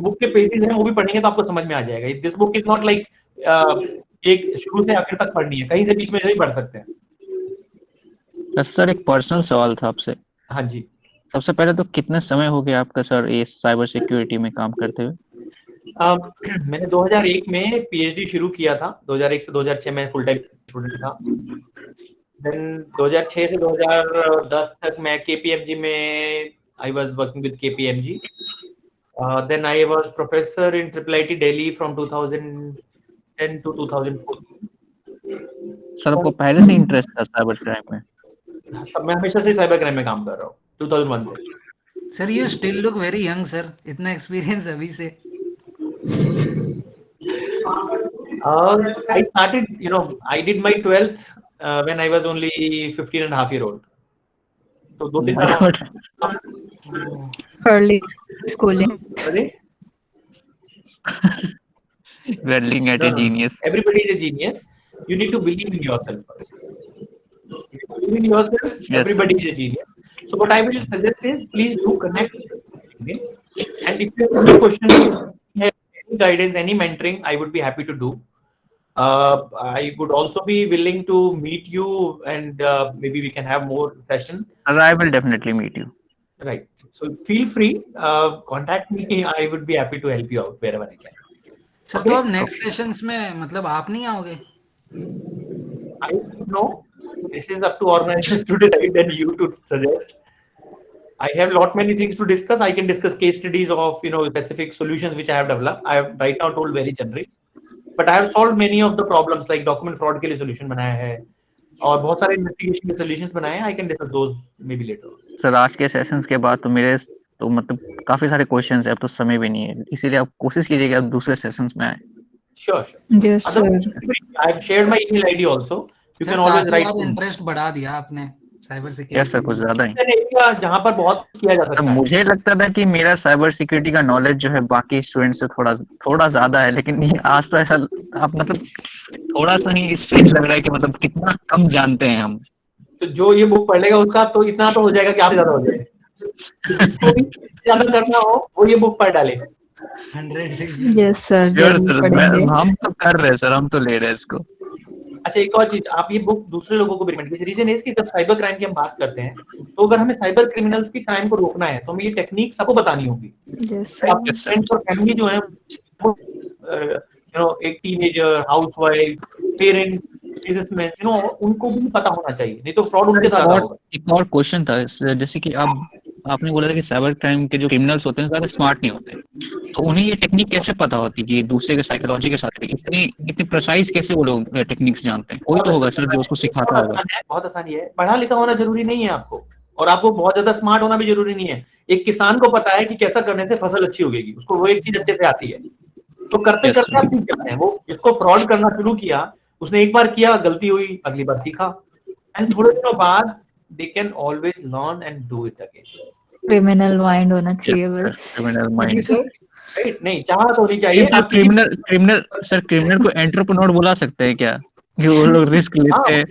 book के pages हैं वो भी पढ़ेंगे तो आपको समझ में आ जाएगा. This book is not like एक शुरू से आखिर तक पढ़नी है, कहीं से बीच में से भी पढ़ सकते हैं. सर एक पर्सनल सवाल था आपसे. हाँ जी. सबसे पहले तो कितने समय हो गया आपका सर ये साइबर सिक्योरिटी में काम करते हुए? मैंने 2001 में पीएचडी शुरू किया था. 2001 से 2006 में फुल टाइम स्टूडेंट था. Then 2006 से 2010 तक मैं KPMG में I was working with KPMG. Then I was professor in IIIT Delhi from 2010 to 2014. Sir आपको पहले से इंटरेस्ट था साइबर क्राइम में? मैं हमेशा से साइबर क्राइम में काम कर रहा हूँ 2001 से. Sir you still look very young sir, इतना एक्सपीरियंस अभी से. I started, I did my 12th when I was only 15 and a half year old. So those are early schooling. We're looking at a genius. Everybody is a genius. You need to believe in yourself first. If you believe in yourself, Yes, everybody is a genius. So what I will suggest is please do connect. Okay? And if you have any questions, any guidance, any mentoring, I would be happy to do. I would also be willing to meet you and maybe we can have more sessions. I will definitely meet you. Right. So feel free, contact me. I would be happy to help you out wherever I can. Sir तो अब next sessions में मतलब आप नहीं आओगे? I don't know. This is up to organizers to decide and you to suggest. I have lot many things to discuss. I can discuss case studies of specific solutions which I have developed. I have right now told very generic, but I have solved many of the problems like document fraud के लिए solution बनाया है और बहुत सारे investigation के solutions बनाए हैं. I can discuss those maybe later. Sir आज के सेशंस के बाद तो मेरे तो मतलब काफी सारे क्वेश्चंस है, अब तो समय भी नहीं है, इसीलिए आप कोशिश कीजिएगा आप दूसरे सेशंस में आए. Sure. Yes sir. I have shared my email ID also. You can always write. Interest बढ़ा दिया आपने साइबर सिक्योरिटी. यस सर, कुछ ज्यादा ही. जहाँ पर बहुत किया जा सकता है. मुझे लगता था कि मेरा साइबर सिक्योरिटी का नॉलेज जो है बाकी स्टूडेंट से थोड़ा ज्यादा है, लेकिन ये आज तो ऐसा आप मतलब थोड़ा सा ही इससे लग रहा है कि मतलब कितना कम जानते हैं हम. तो जो ये बुक पढ़ लेगा उसका तो इतना तो हो जाएगा कि आप ज्यादा हो जाए. ज्यादा करना हो वो ये बुक पढ़ डाले. 100. Yes sir. जरूर पढ़ेंगे. हम तो कर रहे हैं सर, हम तो ले रहे हैं इसको. अच्छा एक और चीज, आप ये बुक दूसरे लोगों को भी रिकमेंड कीजिए. रीजन इज कि जब साइबर क्राइम की हम बात करते हैं तो अगर हमें साइबर क्रिमिनल्स की क्राइम को रोकना है तो हमें ये टेक्निक सबको बतानी होगी. आपके फ्रेंड्स और फैमिली जो है वो एक टीनेजर, हाउसवाइफ, पेरेंट्स, बिजनेसमैन उनको भी पता होना चाहिए, नहीं तो फ्रॉड उनके साथ होगा. एक और क्वेश्चन था, जैसे कि आपने बोला था कि साइबर क्राइम के जो क्रिमिनल्स होते हैं ज्यादा स्मार्ट नहीं होते, तो उन्हें ये टेक्निक कैसे पता होती कि दूसरे के साइकोलॉजी के साथ इतनी प्रिसाइज कैसे वो लोग टेक्निक्स जानते हैं? कोई तो होगा सर जो उसको सिखाता होगा. बहुत आसानी है. पढ़ा लिखा होना जरूरी नहीं है आपको, और आपको बहुत ज्यादा स्मार्ट होना भी जरूरी नहीं है. एक किसान को पता है कि कैसा करने से फसल अच्छी होगी, उसको वो एक चीज अच्छे से आती है, तो करते करते आप सीख जाते हैं. वो इसको फ्रॉड करना शुरू किया, उसने एक बार किया, गलती हुई, अगली बार सीखा, एंड थोड़े दिनों बाद they can always learn and do it again. Criminal mind होना चाहिए बस. क्रिमिनल माइंड नहीं, चाहत होनी चाहिए. आप क्रिमिनल को एंटरप्रेन्योर बुला सकते हैं क्या? कि वो लोग रिस्क लेते हैं,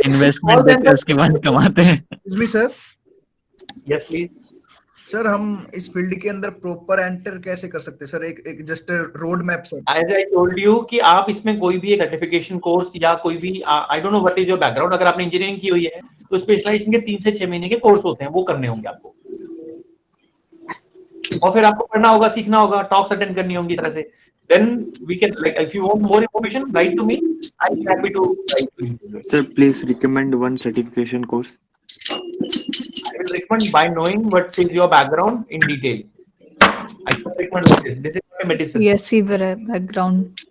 इन्वेस्टमेंट देते हैं, उसके बाद कमाते हैं. सर. Yes please. सर हम इस फील्ड के अंदर प्रॉपर एंटर कैसे कर सकते हैं सर? एक just road map sir. As I told you कि आप इसमें कोई भी एक सर्टिफिकेशन कोर्स या कोई भी I don't know what is your background, अगर आपने इंजीनियरिंग की हुई है तो स्पेशलाइजेशन के 3 से 6 महीने के कोर्स होते हैं, वो करने होंगे आपको, और फिर आपको पढ़ना होगा, सीखना होगा, टॉक्स अटेंड करनी होंगी इस तरह से. Then we can like if you want more information write to me, I am happy to write to you. Sir, please recommend one certification course. I will recommend by knowing what is your background in detail. I will recommend this. This is my medicine. CSC background.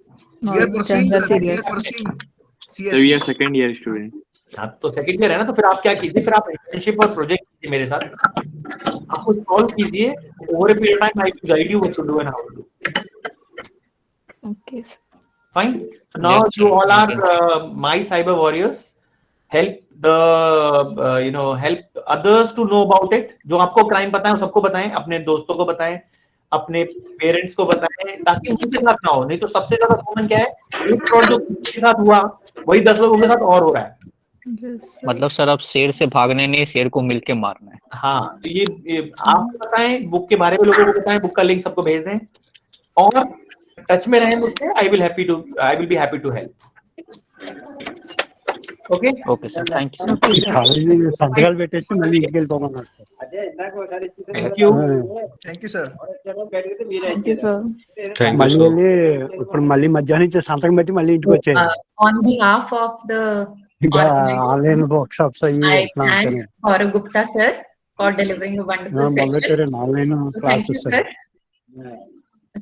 Sir, we are second year student. हाँ तो second year है ना, तो फिर आप क्या कीजिए, फिर आप इंटर्नशिप और प्रोजेक्ट कीजिए मेरे साथ, आपको सॉल्व कीजिए. Over a period time I will guide you what to do and how to do. Okay. Fine. So now you all are my cyber warriors. help the help others to know about it. जो आपको crime पता है सबको बताएं, अपने दोस्तों को बताएं, अपने पेरेंट्स को बताएं, ताकि उनके साथ ना हो। नहीं तो सबसे ज्यादा कॉमन क्या है, 1 करोड़ जो किसी के साथ हुआ वही 10 लोगों के साथ और हो रहा है। मतलब सर अब शेर से भागने नहीं, शेर को मिलके मारना है। हाँ, तो ये आप बताएं, बुक के बारे में लोगों को बताएं, बुक का लिंक सबको भेज दें और टच में रहें मुझसे। I will be happy to help. Okay okay sir, thank you sir. సంతకాలు పెట్టేసి మళ్ళీ ఇంటికి వెళ్ళిపోమన్నారు సార్. Thank you sir. Thank you sir. మళ్ళీ వెళ్ళి ఇప్పుడు మళ్ళీ మధ్యాహ్నం నుంచి సంతకం పెట్టి మళ్ళీ ఇంటికి వచ్చేది. On behalf of the ఇంకా ఆన్లైన్ వర్క్ షాప్స్ అయ్యి I thank Gaurav Gupta sir for delivering a wonderful session. మొదలెట్టారు online Thank you, classes. sir.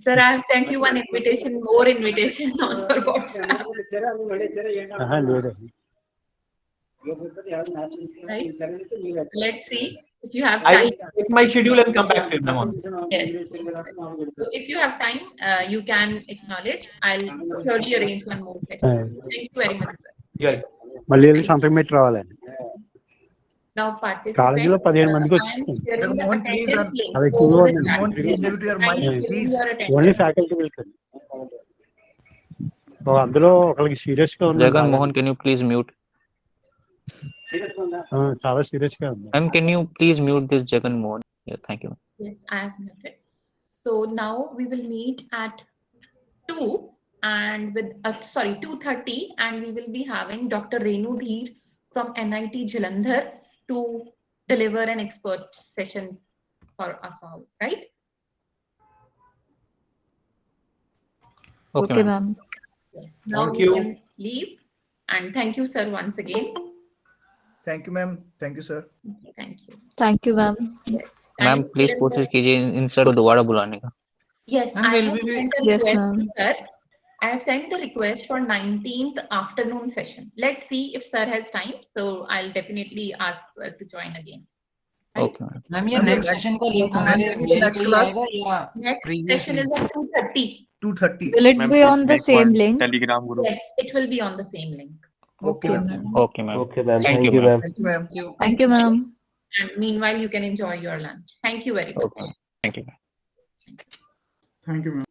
Sir, I have sent you one invitation, more invitation on your WhatsApp. లేదు. Right? Let's see if you have I time. will check my schedule and come back to you, ma'am. Yes. So if you have time, you can acknowledge. I'll surely arrange one more session. Thank you very much, sir. Yeah. మళ్ళీ వెళ్ళి సంతకం పెట్టి రావాలండి. Now participants, కాలేజీలో 15 మందికి I am వచ్చింది. sharing the attendance link అది over ఎక్కువగా the chat. Please mute your mic, Kindly give please. your attendance. Only faculty వెళ్తుంది. అందులో ఒకరికి సీరియస్ గా ఉంది. Jagan Mohan, can you please mute? చాలా సీరియస్ గా ఉంది. Ma'am, can you please mute this Jagan Mohan? Yeah, thank you. Yes, I have noted. So now we will meet at 2 and with 2:30, and we will be having Dr. Renu Dheer from NIT Jalandhar to deliver an expert session for us all, right? Okay, Okay, ma'am. ma'am. Yes. Now Thank you you. can leave, and thank you, sir, once again. Thank you, ma'am. Thank you, sir. Thank you. Thank you, ma'am. Yes. Ma'am And please here कोशिश कीजिए इन sir को दोबारा बुलाने का. Yes, Ma'am, I will have we be- sent a Yes, request, ma'am. sir. I have sent the request for 19th afternoon session. Let's see if sir has time. So I'll definitely ask sir to join again. Right? Okay, ma'am. Ma'am ये Ma'am, next next- session का link Ma'am, हमारे mail next पे ही class? आएगा या Next previous session is link? at 2:30. 2:30. Will it be on the same link? Telegram group. Yes, it will be on the same link. Okay, ma'am. Okay, ma'am. Okay, ma'am. Thank you, ma'am. Thank you, ma'am. Thank you. Thank you, ma'am. And meanwhile, you can enjoy your lunch. Thank you very much. Okay, thank you. Thank you, ma'am.